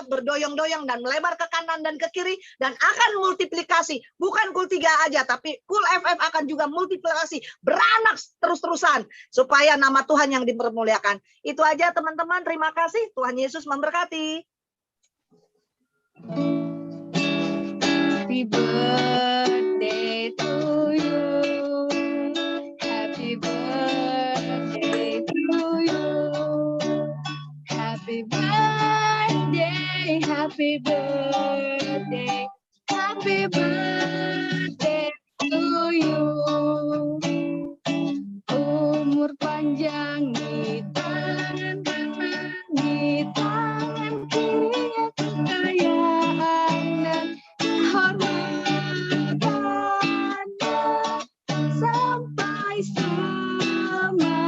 berdoyong-doyong dan melebar ke kanan dan ke kiri dan akan multiplikasi. Bukan Kul 3 aja, tapi Kul FF akan juga multiplikasi, beranak terus-terusan supaya nama Tuhan yang dipermuliakan. Itu aja teman-teman, terima kasih. Tuhan Yesus memberkati. Happy birthday to you. Happy birthday to you. Happy birthday, happy birthday, happy birthday to you. Umur panjang di tangan kanan, di tangan kiri kekayaan dan kehormatannya sampai selamanya.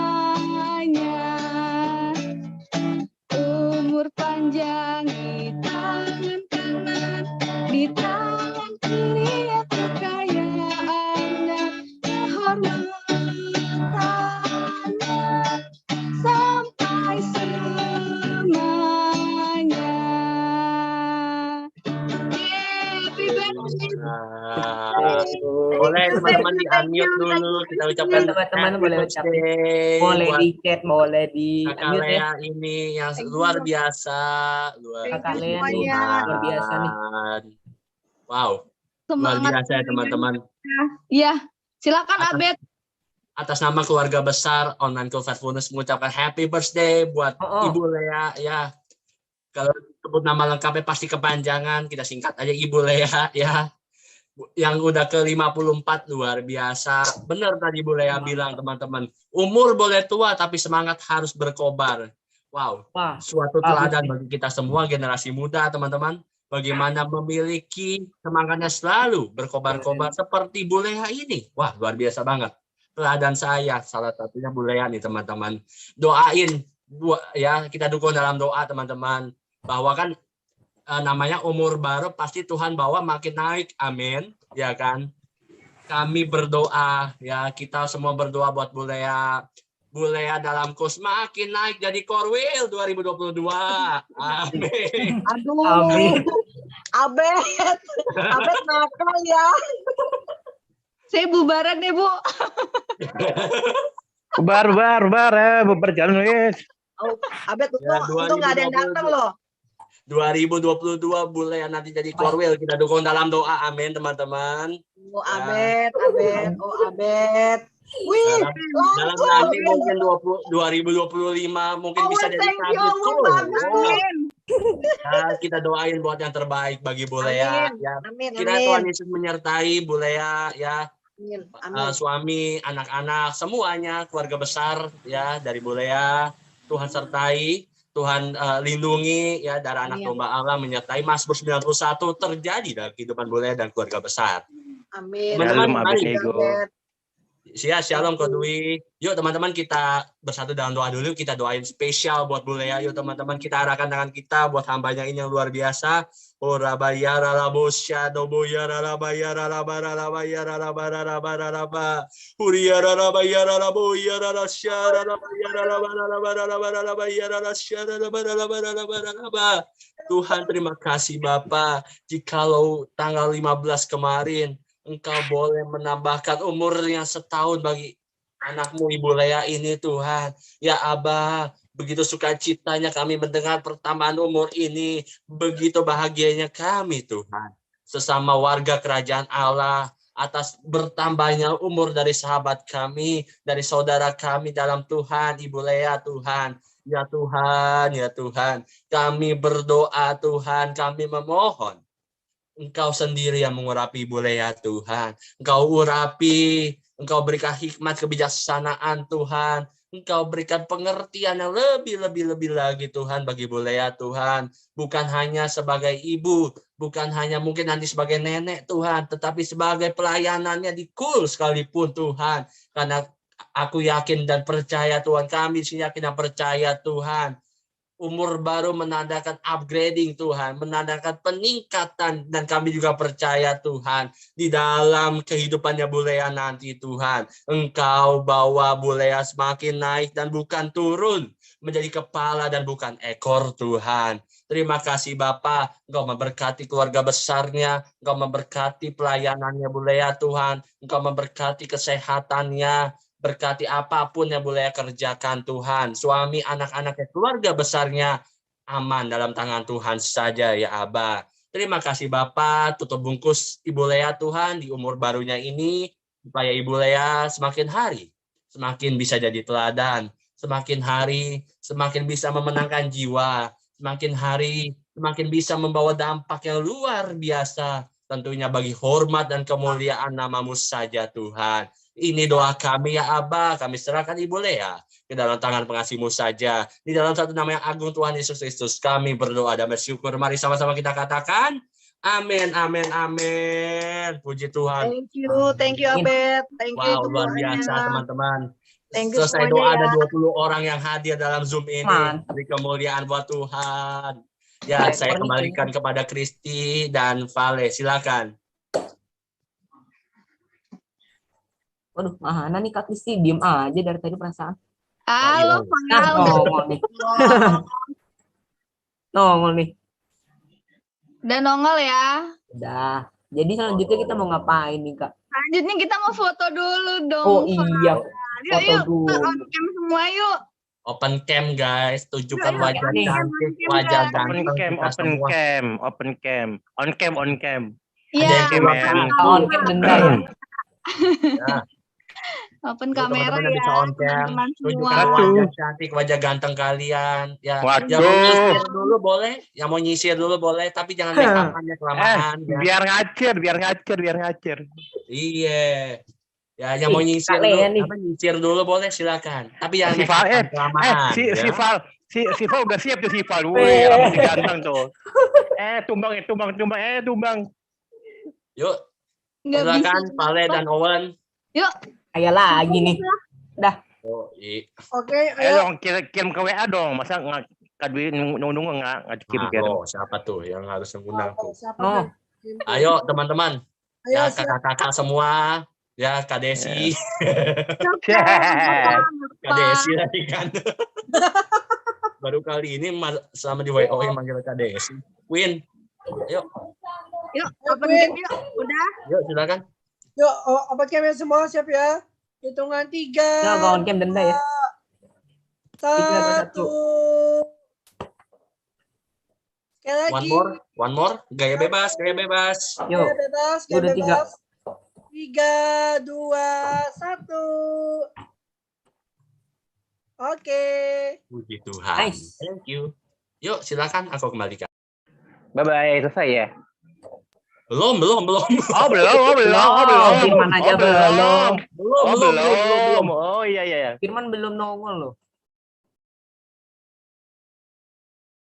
Umur panjang di tangan kanan, di tangan kiri kekayaan dan kehormatannya sampai selamanya. Happy birthday. Boleh teman-teman di unmute dulu, kita ucapkan Teman-teman boleh ucapin. birthday Boleh buat di chat, boleh di Kakak unmute ya. Lea ini yang luar biasa, Kakak Lea nih, semuanya. luar biasa nih. Wow, luar Semangat. biasa ya teman-teman. Ya, silakan Atas- Abed. Atas nama keluarga besar Online Kul Faithfulness mengucapkan happy birthday buat Oh. Ibu Lea ya. Kalau sebut nama lengkapnya pasti kepanjangan, kita singkat aja Ibu Lea ya. Yang udah ke 54 luar biasa. Benar tadi Bu Lea bilang teman-teman. Umur boleh tua tapi semangat harus berkobar. Wow, Wah, suatu teladan bagi kita semua generasi muda teman-teman. Bagaimana memiliki semangatnya selalu berkobar-kobar seperti Bu Lea ini. Wah, luar biasa banget. Teladan saya salah satunya Bu Lea nih teman-teman. Doain ya, kita dukung dalam doa teman-teman. Bahwa kan namanya umur baru pasti Tuhan bawa makin naik, amin, ya kan. kami berdoa ya, kita semua berdoa buat Bulea dalam kurs makin naik jadi Korwil 2022. Amin. Aduh, Amin. Abed, Abed nakal ya. Saya bubaran deh, Bu. Bubar jalan wes. Oh, Abed Ya, untung nggak ada yang datang loh. 2022 Bulea nanti jadi Korwil, kita dukung dalam doa. Amin teman-teman. Oh, Abed, oh Abed. Wih, Dalam langsung. nanti mungkin 2025 mungkin bisa jadi Thank you, Kadis. bagus nih. Nah, kita doain buat yang terbaik bagi Bulea. Amin. Ya, Amin, kira Tuhan amin. Yesus menyertai Bulea ya, Amin, amin. suami, anak-anak, semuanya, keluarga besar ya dari Bulea. Tuhan sertai, Tuhan lindungi ya, dari anak Amin. domba Allah, menyertai. Mazmur 91 terjadi dalam kehidupan Bulea dan keluarga besar. Amin. Teman-teman, Shalom, mari. Abednego. Abed. Shalom Ko Dwi. Yuk teman-teman, kita bersatu dalam doa dulu. Kita doain spesial buat Bulea. Yuk teman-teman, kita arahkan tangan kita buat hambanya ini yang luar biasa. Ora bayara la bosya do boyara la bayara la bara la bayara la bara la bara la ba. Uriara la bayara la boyara la syara la bayara la bara la bara la bara la bayara la syara la bara la bara la bara la ba. Tuhan, terima kasih Bapa, jikalau tanggal 15 kemarin Engkau boleh menambahkan umurnya setahun bagi anakmu Ibu Lea ini Tuhan. Ya Abah, begitu sukacitanya kami mendengar pertambahan umur ini. Begitu bahagianya kami Tuhan. Sesama warga kerajaan Allah atas bertambahnya umur dari sahabat kami, dari saudara kami dalam Tuhan, Ibu Lea Tuhan. Ya Tuhan, ya Tuhan. Kami berdoa Tuhan, kami memohon. Engkau sendiri yang mengurapi Ibu Lea Tuhan. Engkau urapi, Engkau berikan hikmat kebijaksanaan Tuhan. Engkau berikan pengertian yang lebih lagi Tuhan bagi Ibu Lea Tuhan. Bukan hanya sebagai ibu, bukan hanya mungkin nanti sebagai nenek Tuhan, tetapi sebagai pelayanannya di KUL sekalipun Tuhan. Karena aku yakin dan percaya Tuhan, kami yakin dan percaya Tuhan. Umur baru menandakan upgrading Tuhan, menandakan peningkatan, dan kami juga percaya Tuhan di dalam kehidupannya Bulea nanti Tuhan. Engkau bawa Bulea semakin naik dan bukan turun, menjadi kepala dan bukan ekor Tuhan. Terima kasih Bapa, Engkau memberkati keluarga besarnya, Engkau memberkati pelayanannya Bulea Tuhan, Engkau memberkati kesehatannya, berkati apapun yang boleh kerjakan Tuhan. Suami, anak-anaknya, keluarga besarnya aman dalam tangan Tuhan saja ya Abah. Terima kasih Bapak, tutup bungkus Ibu Lea Tuhan di umur barunya ini, supaya Ibu Lea semakin hari semakin bisa jadi teladan, semakin hari semakin bisa memenangkan jiwa, semakin hari semakin bisa membawa dampak yang luar biasa, tentunya bagi hormat dan kemuliaan nama-Mu saja Tuhan. Ini doa kami ya Abah, kami serahkan Ibu Lea ke dalam tangan pengasih-Mu saja. Di dalam satu nama yang agung Tuhan Yesus Kristus kami berdoa dan bersyukur. Mari sama-sama kita katakan, amin, amin, amin. Puji Tuhan. Thank you Abed. Thank you. Wow, itu luar biasa doanya. teman-teman. Thank you Selesai semuanya doa ya. ada 20 orang yang hadir dalam Zoom ini. Mantap. Beri kemuliaan buat Tuhan. Ya, saya kembalikan kepada Kristi dan Vale. Silakan. Waduh, mana nih Kak Kristi? Diem aja dari tadi perasaan. Halo, Nah, Val. nongol nih. Nongol nih. Udah nongol ya. Udah. Jadi selanjutnya kita mau ngapain nih Kak? Selanjutnya kita mau foto dulu dong. Oh Val. iya, Yuk, foto yuk. dulu. Kita on cam semua yuk. Open cam guys, tunjukkan Yuk, wajah nih. cantik, wajah Open ganteng cam, kita open semua. cam, open cam, on cam, on cam. Ada Iya. yang keluar Cam, kartu. On cam denda ya. Ya, Open yuk, kamera teman-teman yang ya. bisa on cam, Teman-teman semua. tunjukkan Kartu. wajah cantik, wajah ganteng kalian. Ya, Waduh. yang mau nyisir dulu boleh, yang mau nyisir dulu boleh, tapi jangan make up-annya kelamaan. Ya. Biar ngacir. Iya. Ya, yang mau nyisir Kak Lea dulu, nih. nyisir dulu boleh silakan. Tapi jangan Si make Val, up-an kelamaan. ya. si Val udah siap tuh si Val. Wih, rambut ganteng tuh. Tumbang. Yuk, Nggak bisa. silakan Vale dan Owen. Yuk. Kayak lagi nih. Oh, Oke, Ayo ayo. dong, kirim ke WA dong. Masa kadwi nunggu nggak kirim. siapa tuh yang harus mengundang tuh? Siapa Oh. tuh? Ayo teman-teman, Ayo, ya kakak-kakak semua, Ya, Kak Desi. Suka. Kak Desi lagi kan. Baru kali ini selama di WO yang manggil Kak Desi. Win, yuk. Yuk, open game yuk. Udah. Yuk, silakan. Yuk, open camera semua siap ya. Hitungan 3. Ya, kawan game denda ya. 1. Sekali lagi. One more. Gaya bebas. Yuk. Gaya bebas. Udah 3, 2, 1. Oke. Puji Tuhan. Nice. Thank you. Yuk, silakan aku kembalikan. Bye-bye, selesai ya? Belum. Oh, belum. Firman aja belum. Belum. Oh, iya. Firman belum nongol loh.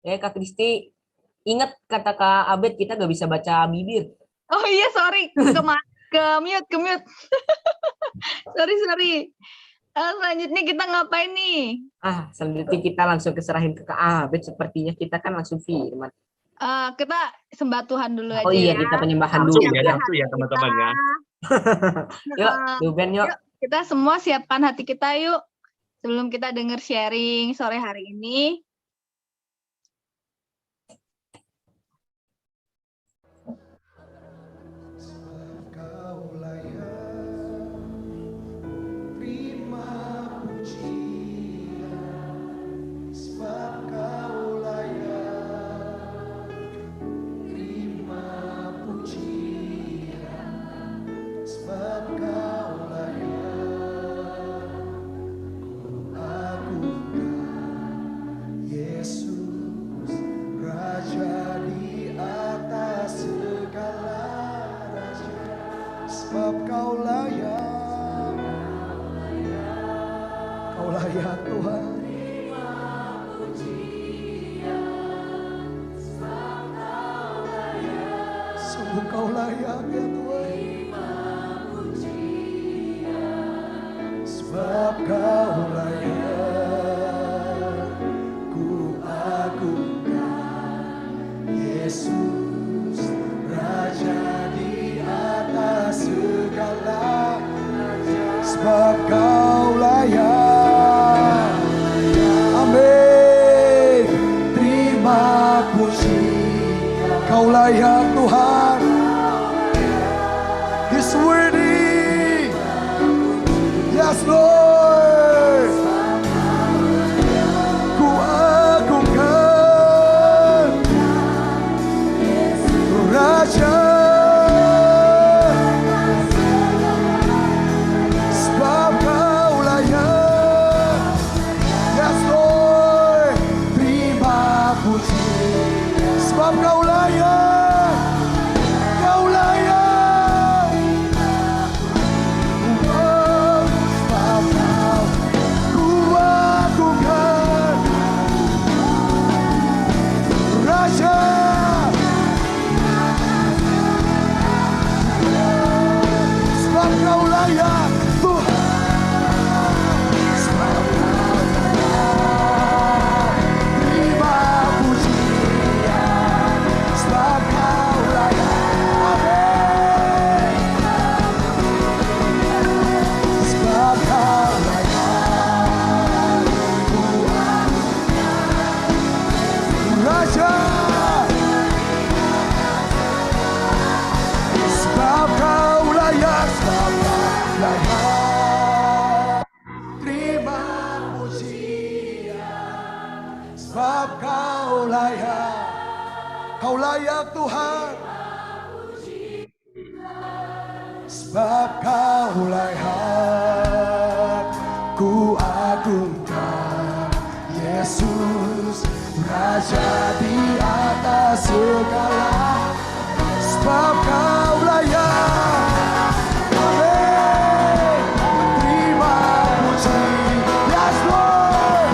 Kak Kristi, ingat kata Kak Abed, kita gak bisa baca bibir. Oh iya, sorry. Ke mute. Sorry. Selanjutnya kita ngapain nih? Selanjutnya kita langsung keserahin ke Kak Abed. Sepertinya kita kan langsung firman. Kita sembah Tuhan dulu aja. Oh iya, ya. kita penyembahan dulu. Langsung ya teman-teman ya. Yuk, Ruben yuk. Kita semua siapkan hati kita yuk. Sebelum kita denger sharing sore hari ini. Sebab kau layak Tuhan. Sungguh kau layak ya Tuhan. Sebab kau layak, ku agungkan Yesus, Raja di atas segala. Sebab kau layak. Amin. Terima puji, kau layak Tuhan. He's worthy. Yes Lord. Ku agungkan Raja. Sebab kau layak. Yes Lord. Terima puji. Sebab kau layak. Kau layak. Sebab ku agungkan Raja. Sebab kau layak Tuhan. Sebab kau layak. Terima pujian. Sebab kau layak. Amin. Sebab kau layak. Ku agungkan Raja. Sebab kau layak. Sebab kau layak. Terima pujian. Sebab kau layak. Kau layak Tuhan. Sebab kau layak. Ku agungkan Yesus, Raja di atas segala. Sebab kau layak. Amin. Terima puji. Yes Lord.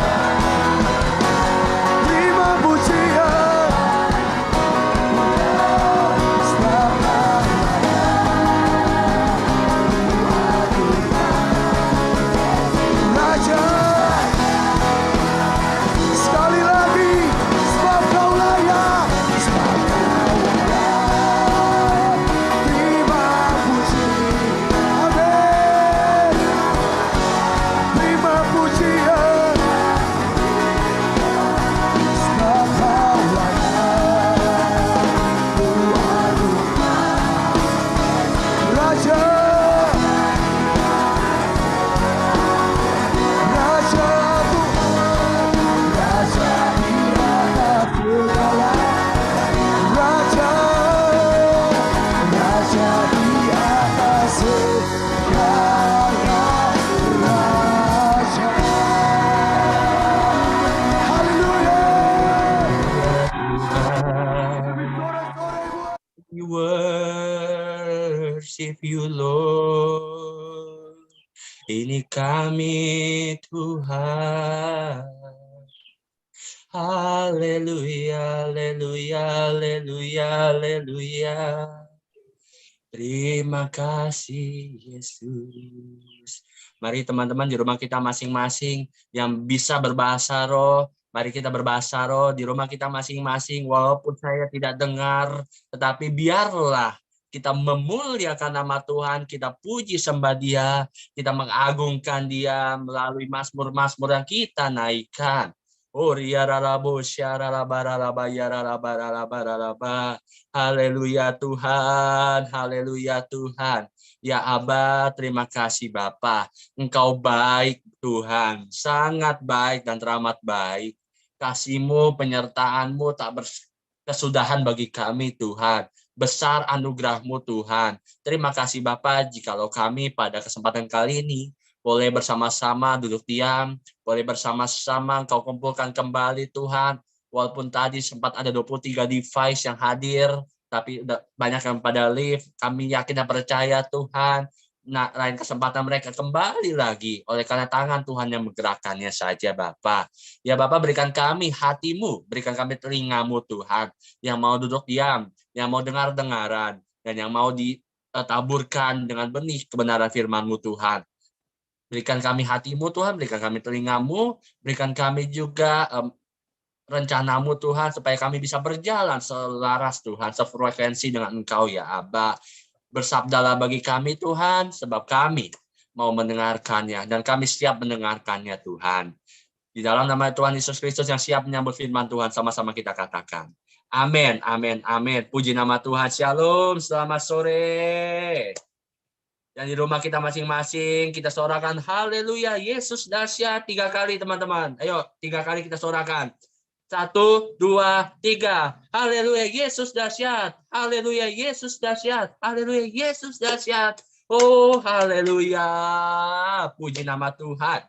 Terima pujian. Sebab kau Raja. Sekali lagi. Sebab kau layak. Sebab kau layak. worship you, Lord. Ini kami Tuhan. Haleluya, haleluya, haleluya, haleluya. Terima kasih Yesus. Mari teman-teman di rumah kita masing-masing yang bisa berbahasa roh, mari kita berbahasa roh di rumah kita masing-masing. Walaupun saya tidak dengar, tetapi biarlah kita memuliakan nama Tuhan, kita puji sembah Dia, kita mengagungkan Dia melalui mazmur-mazmur yang kita naikkan. Oh, riyararabo, syararabararaba, yararabararabararaba. Haleluya Tuhan, haleluya Tuhan. Ya Aba, terima kasih Bapa. Engkau baik Tuhan, sangat baik dan teramat baik. Kasih-Mu, penyertaan-Mu tak berkesudahan bagi kami Tuhan. Besar anugerah-Mu Tuhan. Terima kasih Bapa, jikalau kami pada kesempatan kali ini boleh bersama-sama duduk diam, boleh bersama-sama Engkau kumpulkan kembali Tuhan. Walaupun tadi sempat ada 23 device yang hadir, tapi banyak yang pada live, kami yakin dan percaya Tuhan, nah, lain kesempatan mereka kembali lagi, oleh karena tangan Tuhan yang menggerakkannya saja Bapa. Ya Bapa, berikan kami hati-Mu, berikan kami telinga-Mu Tuhan, yang mau duduk diam, yang mau dengar-dengaran, dan yang mau ditaburkan dengan benih kebenaran firman-Mu Tuhan. Berikan kami hati-Mu Tuhan, berikan kami telinga-Mu, berikan kami juga rencana-Mu Tuhan, supaya kami bisa berjalan selaras Tuhan, sefrekuensi dengan Engkau ya Aba. Bersabdalah bagi kami Tuhan, sebab kami mau mendengarkannya, dan kami siap mendengarkannya Tuhan. Di dalam nama Tuhan Yesus Kristus yang siap menyambut firman Tuhan, sama-sama kita katakan. Amin, amin, amin. Puji nama Tuhan. Shalom, selamat sore. Dan di rumah kita masing-masing, kita sorakan haleluya, Yesus dahsyat 3 kali teman-teman. Ayo, 3 kali kita sorakan. 1, 2, 3. Haleluya, Yesus dahsyat. Haleluya, Yesus dahsyat. Haleluya, Yesus dahsyat. Oh, haleluya. Puji nama Tuhan.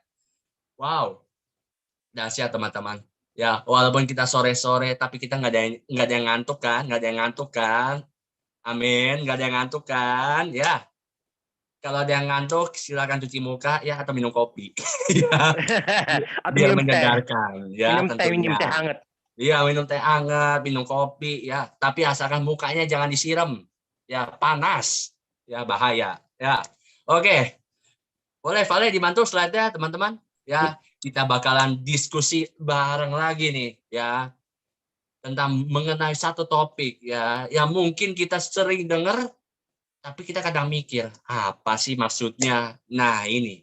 Wow. Dahsyat teman-teman. Ya, walaupun kita sore-sore, tapi kita nggak ada yang ngantuk kan? Nggak ada yang ngantuk kan? Amin. Nggak ada yang ngantuk kan? Ya. Kalau ada yang ngantuk, silakan cuci muka ya atau minum kopi. Ya, Atau biar minum teh. menyegarkan ya Minum teh, minum teh hangat. Iya, minum teh hangat, minum kopi ya. Tapi asalkan mukanya jangan disiram. Ya, panas. Ya, bahaya. Ya. Oke. Boleh Vale dibantu slide-nya, teman-teman. Ya, kita bakalan diskusi bareng lagi nih ya. Tentang mengenai satu topik ya, yang mungkin kita sering dengar tapi kita kadang mikir, apa sih maksudnya? Nah, ini.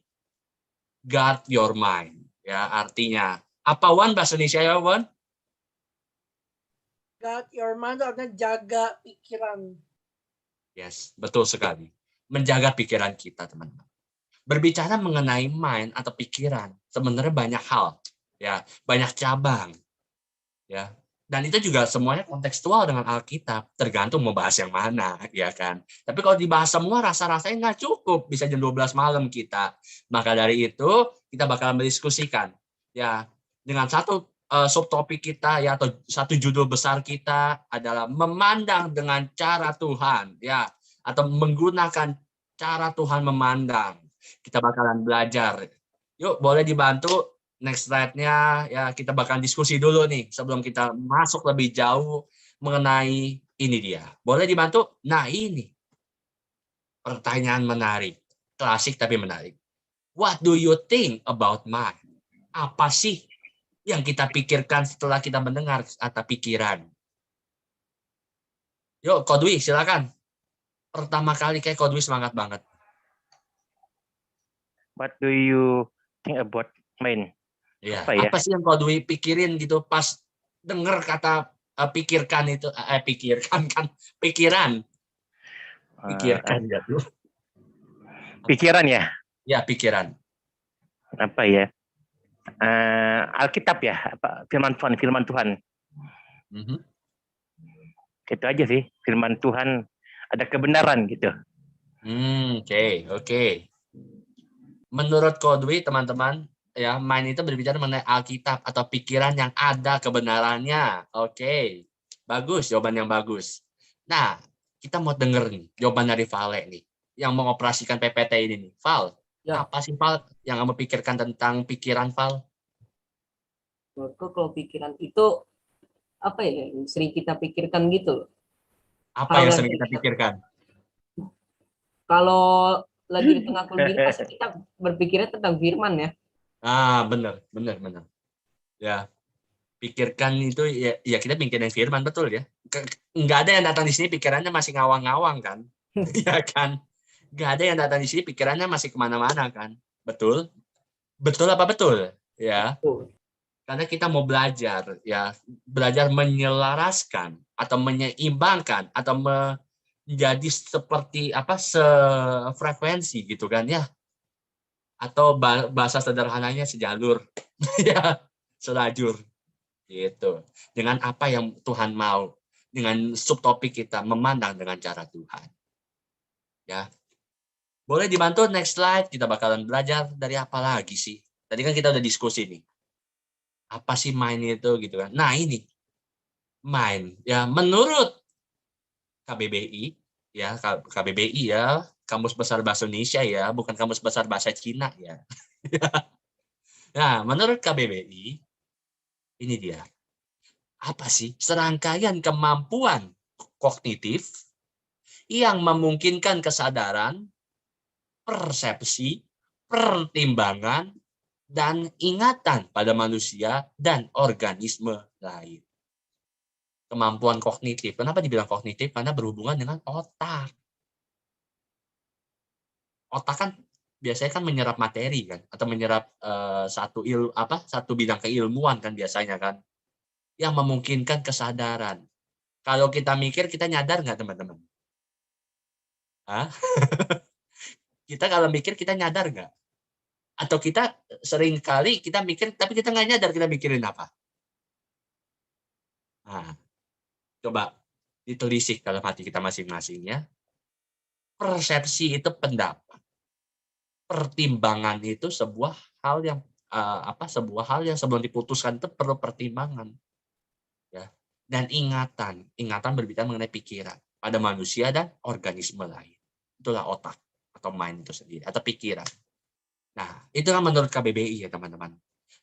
Guard your mind. Ya, artinya. Apa Wan bahasa Indonesia ya, Wan? Guard your mind artinya jaga pikiran. Yes, betul sekali. Menjaga pikiran kita, teman-teman. Berbicara mengenai mind atau pikiran, sebenarnya banyak hal. Ya, banyak cabang. Ya. Dan itu juga semuanya kontekstual dengan Alkitab, tergantung mau bahas yang mana, ya kan. Tapi kalau dibahas semua rasa-rasanya nggak cukup, bisa jam 12 malam kita. Maka dari itu kita bakalan mendiskusikan, ya, dengan satu subtopik kita, ya, atau satu judul besar kita adalah memandang dengan cara Tuhan, ya, atau menggunakan cara Tuhan memandang. Kita bakalan belajar. Yuk, boleh dibantu. Next slide-nya ya, kita bakal diskusi dulu nih sebelum kita masuk lebih jauh mengenai ini dia. Boleh dibantu? Nah, ini pertanyaan menarik, klasik tapi menarik. What do you think about mind? Apa sih yang kita pikirkan setelah kita mendengar kata pikiran? Yuk, Kodwi silakan. Pertama kali kayak Kodwi semangat banget. What do you think about mind? Ya, Apa ya? apa sih yang Kodwi pikirin gitu pas denger kata pikirkan itu, pikirkan kan, pikiran. Pikirkan ya tuh. Pikiran ya? Ya, pikiran. Apa ya? Alkitab ya? Apa? Firman Tuhan. Itu aja sih. Firman Tuhan ada kebenaran gitu. Oke. Menurut Kodwi, teman-teman, ya, mind itu berbicara mengenai Alkitab atau pikiran yang ada kebenarannya. Oke. Bagus, jawaban yang bagus. Nah, kita mau denger nih jawaban dari Vale nih. yang mengoperasikan PPT ini nih. Val, Ya. apa sih Val yang kamu pikirkan tentang pikiran Val? Menurutku kalau pikiran itu apa ya yang sering kita pikirkan gitu loh. Apa Hal yang yang sering kita pikirkan? kalau lagi di tengah kegelisahan pasti kita berpikirnya tentang firman ya. Ah, benar. Ya, pikirkan itu ya kita mikirin firman, betul ya. Nggak ada yang datang di sini pikirannya masih ngawang-ngawang kan. Ya kan. Nggak ada yang datang di sini pikirannya masih kemana-mana kan. Betul? Betul apa betul? Ya. Tuh. Karena kita mau belajar, ya belajar menyelaraskan atau menyeimbangkan atau menjadi seperti apa sefrekuensi gitu kan ya, atau bahasa sederhananya sejalur, ya selajur gitu dengan apa yang Tuhan mau, dengan subtopik kita memandang dengan cara Tuhan. Ya, boleh dibantu next slide, kita bakalan belajar dari apa lagi sih? Tadi kan kita udah diskusi nih. Apa sih mind itu gitu kan. Nah ini mind ya menurut KBBI ya, KBBI ya, Kamus Besar Bahasa Indonesia ya, bukan Kamus Besar Bahasa Cina ya. Nah menurut KBBI ini dia, apa sih serangkaian kemampuan kognitif yang memungkinkan kesadaran, persepsi, pertimbangan, dan ingatan pada manusia dan organisme lain. Kemampuan kognitif. Kenapa dibilang kognitif? Karena berhubungan dengan otak. Otak kan biasanya kan menyerap materi kan, atau menyerap satu bidang keilmuan kan biasanya kan, yang memungkinkan kesadaran. Kalau kita mikir, kita nyadar nggak teman-teman? Hah? Kita kalau mikir, kita nyadar nggak? Atau kita sering kali kita mikir, tapi kita nggak nyadar kita mikirin apa? Nah, coba ditelisik dalam hati kita masing-masing ya. Persepsi itu pendapat. Pertimbangan itu sebuah hal yang sebelum diputuskan itu perlu pertimbangan. Ya. Dan ingatan berbicara mengenai pikiran pada manusia dan organisme lain. Itulah otak atau mind itu sendiri atau pikiran. Nah, itu kan menurut KBBI ya teman-teman.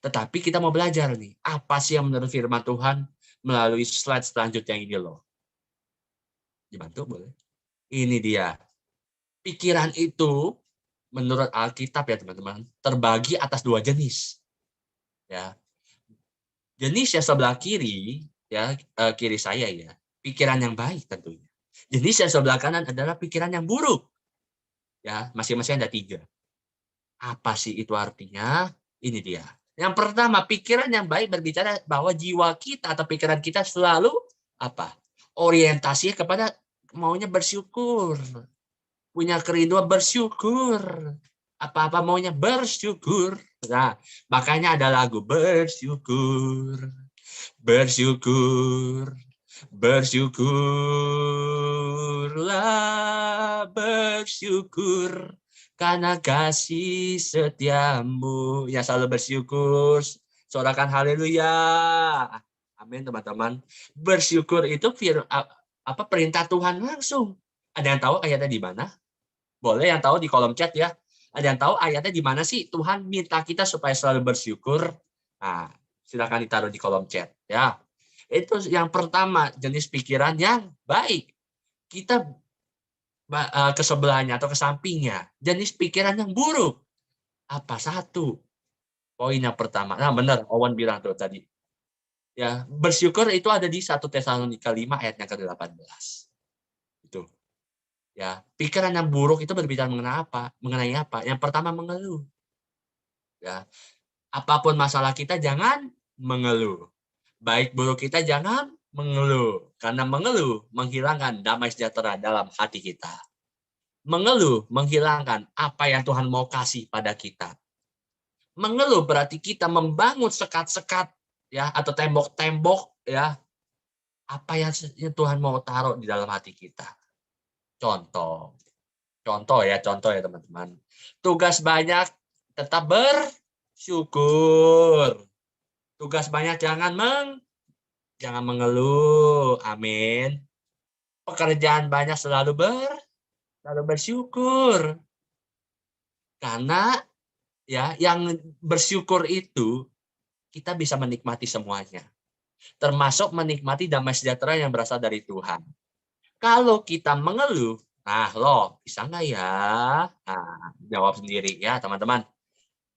Tetapi kita mau belajar nih, apa sih yang menurut firman Tuhan melalui slide selanjutnya ini loh. Dibantu boleh? Ini dia. Pikiran itu menurut Alkitab ya teman-teman, terbagi atas 2 jenis. Ya. Jenis yang sebelah kiri, ya kiri saya ya, pikiran yang baik tentunya. Jenis yang sebelah kanan adalah pikiran yang buruk. Ya, masing-masing ada 3. Apa sih itu artinya? Ini dia. Yang pertama, pikiran yang baik berbicara bahwa jiwa kita atau pikiran kita selalu apa? Orientasinya kepada maunya bersyukur. Punya kerinduan bersyukur. Apa-apa maunya bersyukur. Nah, makanya ada lagu bersyukur. Bersyukur. Bersyukurlah, bersyukur. Karena kasih setiamu, yang selalu bersyukur, sorakan haleluya. Amin teman-teman. Bersyukur itu perintah Tuhan langsung. Ada yang tahu ayatnya di mana? Boleh yang tahu di kolom chat ya. Ada yang tahu ayatnya di mana sih Tuhan minta kita supaya selalu bersyukur? Nah, silakan ditaruh di kolom chat ya. Itu yang pertama, jenis pikiran yang baik. Kita ke sebelahnya atau ke sampingnya, jenis pikiran yang buruk. Apa satu? Poin yang pertama. Nah, benar, Owen bilang tuh tadi. Ya, bersyukur itu ada di 1 Tesalonika 5 ayat yang ke-18. Itu. Ya, pikiran yang buruk itu berbicara mengenai apa? Yang pertama mengeluh. Ya. Apapun masalah kita jangan mengeluh. Baik buruk kita jangan mengeluh. Karena mengeluh menghilangkan damai sejahtera dalam hati kita. Mengeluh menghilangkan apa yang Tuhan mau kasih pada kita. Mengeluh berarti kita membangun sekat-sekat ya atau tembok-tembok ya. Apa yang Tuhan mau taruh di dalam hati kita. Contoh ya teman-teman. Tugas banyak tetap bersyukur. Tugas banyak jangan mengeluh. Amin. Pekerjaan banyak selalu Selalu bersyukur. Karena ya yang bersyukur itu kita bisa menikmati semuanya. Termasuk menikmati damai sejahtera yang berasal dari Tuhan. Kalau kita mengeluh, nah loh, bisa nggak ya? Nah, jawab sendiri ya teman-teman.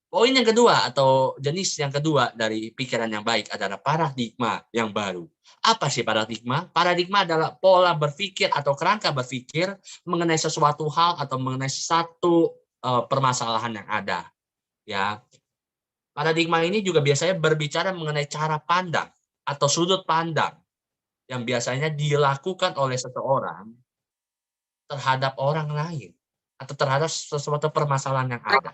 Poin yang kedua atau jenis yang kedua dari pikiran yang baik adalah paradigma yang baru. Apa sih paradigma? Paradigma adalah pola berpikir atau kerangka berpikir mengenai sesuatu hal atau mengenai satu permasalahan yang ada. Ya, paradigma ini juga biasanya berbicara mengenai cara pandang atau sudut pandang yang biasanya dilakukan oleh seseorang terhadap orang lain atau terhadap sesuatu permasalahan yang ada.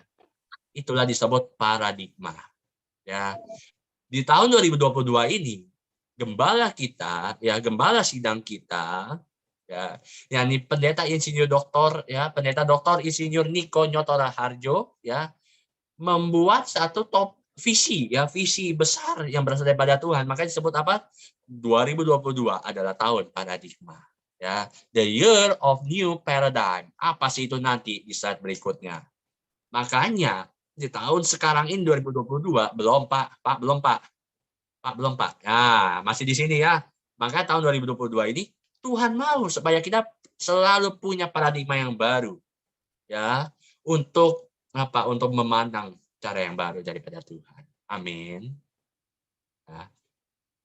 Itulah disebut paradigma. Ya, di tahun 2022 ini gembala kita, ya gembala sidang kita, ya, yakni pendeta insinyur doktor, ya pendeta doktor insinyur Niko Nyotora Harjo, ya, membuat satu top visi, ya visi besar yang berasal daripada Tuhan. Makanya disebut apa? 2022 adalah tahun paradigma. Ya, the year of new paradigm. Apa sih itu nanti di slide berikutnya? Makanya di tahun sekarang ini 2022 belum Pak, belum Pak. Nah, masih di sini ya. Maka tahun 2022 ini Tuhan mau supaya kita selalu punya paradigma yang baru. Ya, untuk apa? Untuk memandang cara yang baru daripada Tuhan. Amin. Ya.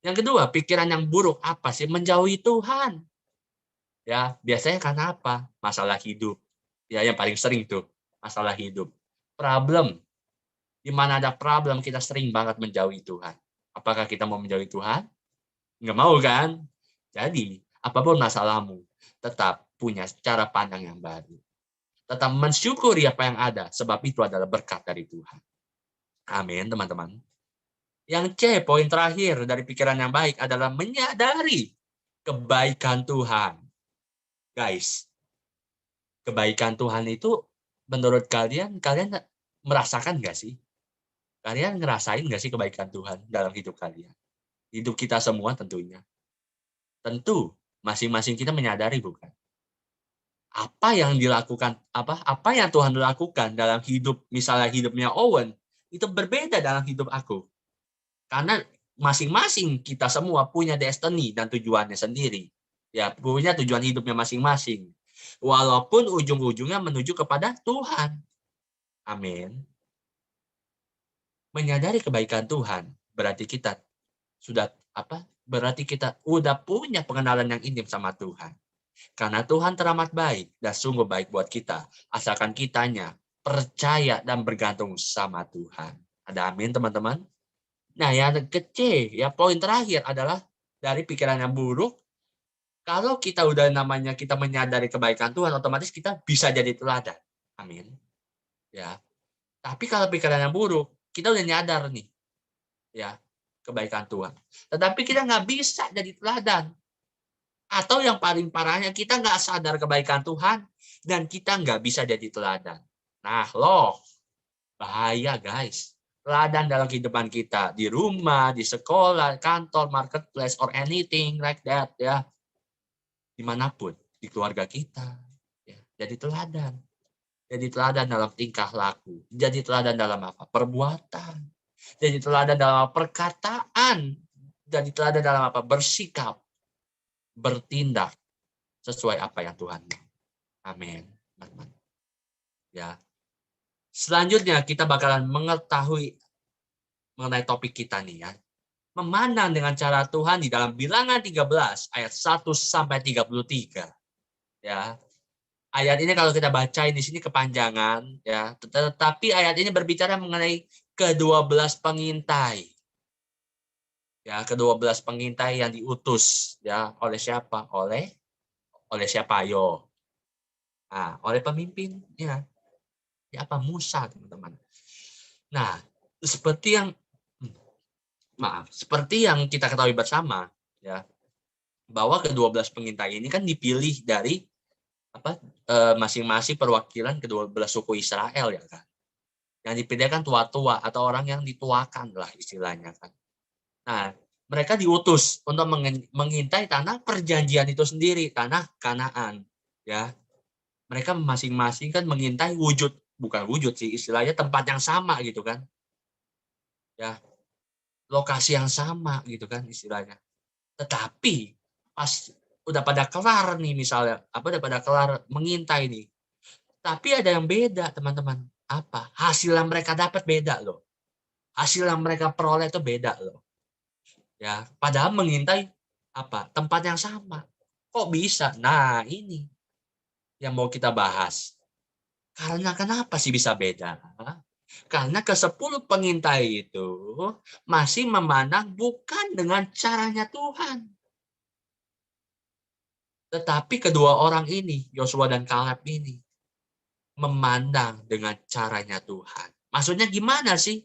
Yang kedua, pikiran yang buruk apa sih? Menjauhi Tuhan. Ya, biasanya karena apa? Masalah hidup. Ya, yang paling sering tuh, masalah hidup. Problem. Di mana ada problem, kita sering banget menjauhi Tuhan. Apakah kita mau menjauhi Tuhan? Nggak mau kan? Jadi, apapun masalahmu, tetap punya cara pandang yang baru. Tetap mensyukuri apa yang ada, sebab itu adalah berkat dari Tuhan. Amin, teman-teman. Yang C, poin terakhir dari pikiran yang baik adalah menyadari kebaikan Tuhan. Guys, kebaikan Tuhan itu menurut kalian merasakan nggak sih? Kalian ngerasain nggak sih kebaikan Tuhan dalam hidup kalian? Hidup kita semua tentunya. Tentu, masing-masing kita menyadari bukan? Apa yang dilakukan, apa yang Tuhan lakukan dalam hidup, misalnya hidupnya Owen, itu berbeda dalam hidup aku. Karena masing-masing kita semua punya destiny dan tujuannya sendiri. Ya, punya tujuan hidupnya masing-masing. Walaupun ujung-ujungnya menuju kepada Tuhan. Amin. Menyadari kebaikan Tuhan berarti kita sudah berarti kita udah punya pengenalan yang intim sama Tuhan. Karena Tuhan teramat baik dan sungguh baik buat kita, asalkan kitanya percaya dan bergantung sama Tuhan. Ada amin, teman-teman? Nah, yang kecil, ya poin terakhir adalah dari pikiran yang buruk. Kalau kita udah namanya kita menyadari kebaikan Tuhan, otomatis kita bisa jadi teladan. Amin. Ya. Tapi kalau pikiran yang buruk, kita udah nyadar nih, ya kebaikan Tuhan. Tetapi kita nggak bisa jadi teladan. Atau yang paling parahnya, kita nggak sadar kebaikan Tuhan dan kita nggak bisa jadi teladan. Nah, loh, bahaya guys. Teladan dalam kehidupan kita di rumah, di sekolah, kantor, marketplace, or anything like that, ya, dimanapun di keluarga kita, ya, jadi teladan. Jadi teladan dalam tingkah laku. Jadi teladan dalam apa? Perbuatan. Jadi teladan dalam perkataan. Jadi teladan dalam apa? Bersikap. Bertindak sesuai apa yang Tuhan mau. Amin. Ya. Selanjutnya kita bakalan mengetahui mengenai topik kita nih ya. Memandang dengan cara Tuhan di dalam Bilangan 13 ayat 1 sampai 33. Ya. Ayat ini kalau kita bacain di sini kepanjangan, ya. Tetapi ayat ini berbicara mengenai ke-12 pengintai. Ya, ke-12 pengintai yang diutus, ya, oleh siapa? Oleh siapa? Ayo. Nah, oleh pemimpin, ya. Ya apa? Musa, teman-teman. Nah, seperti yang kita ketahui bersama, ya, bahwa ke-12 pengintai ini kan dipilih dari masing-masing perwakilan ke-12 suku Israel, ya kan. Yang dipilih kan tua-tua atau orang yang dituakan lah istilahnya kan. Nah, mereka diutus untuk mengintai tanah perjanjian itu sendiri, tanah Kanaan, ya. mereka masing-masing kan mengintai wujud, bukan wujud sih, istilahnya tempat yang sama gitu kan. Ya, lokasi yang sama gitu kan istilahnya. Tetapi pas udah pada kelar nih misalnya, udah pada kelar mengintai nih. Tapi ada yang beda, teman-teman. Apa? Hasil yang mereka dapat beda loh. Hasil yang mereka peroleh itu beda loh. Ya, padahal mengintai tempat yang sama. Kok bisa? Nah, ini yang mau kita bahas. Karena kenapa sih bisa beda? Karena ke-10 pengintai itu masih memandang bukan dengan caranya Tuhan. Tetapi kedua orang ini, Yosua dan Kaleb ini, memandang dengan caranya Tuhan. Maksudnya gimana sih?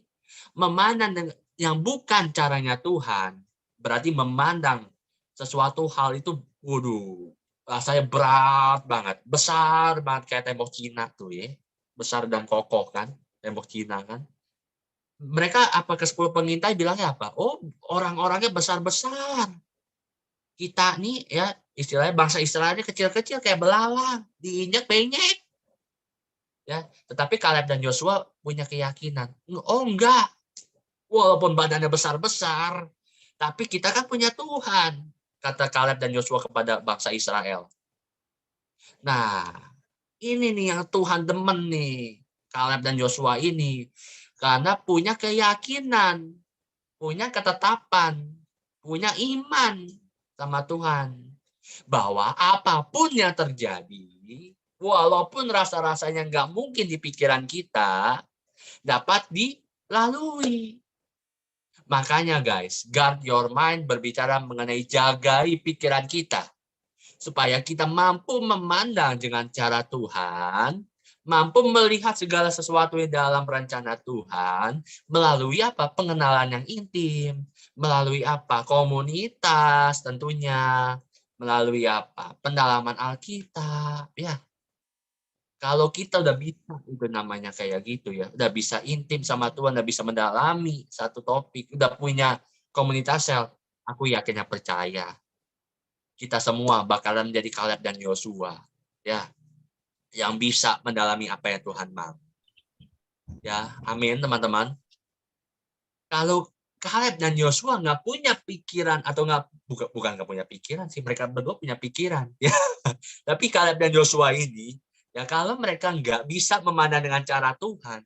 Memandang dengan yang bukan caranya Tuhan, berarti memandang sesuatu hal itu, waduh, rasanya berat banget, besar banget kayak tembok Cina tuh ya, besar dan kokoh kan, tembok Cina kan. Mereka ke-10 pengintai bilangnya apa? Oh, orang-orangnya besar-besar. Kita nih ya, istilahnya bangsa Israel ini kecil-kecil kayak belalang, diinjak benyek. Ya, tetapi Kaleb dan Yosua punya keyakinan. Oh enggak, walaupun badannya besar-besar, tapi kita kan punya Tuhan, kata Kaleb dan Yosua kepada bangsa Israel. Nah, ini nih yang Tuhan demen nih, Kaleb dan Yosua ini. Karena punya keyakinan, punya ketetapan, punya iman sama Tuhan. Bahwa apapun yang terjadi, walaupun rasa-rasanya nggak mungkin di pikiran kita, dapat dilalui. Makanya guys, guard your mind berbicara mengenai jagai pikiran kita. Supaya kita mampu memandang dengan cara Tuhan, mampu melihat segala sesuatu yang dalam rencana Tuhan, melalui pengenalan yang intim, melalui komunitas tentunya, melalui pendalaman Alkitab, ya. Kalau kita udah bisa, itu namanya kayak gitu ya, udah bisa intim sama Tuhan, udah bisa mendalami satu topik, udah punya komunitas sel, aku yakin percaya kita semua bakalan menjadi Kaleb dan Yosua, ya, yang bisa mendalami apa yang Tuhan mau. Ya, amin teman-teman. Kalau Kaleb dan Yosua nggak punya pikiran atau bukan nggak punya pikiran sih, mereka berdua punya pikiran, ya. Tapi Kaleb dan Yosua ini, ya kalau mereka nggak bisa memandang dengan cara Tuhan,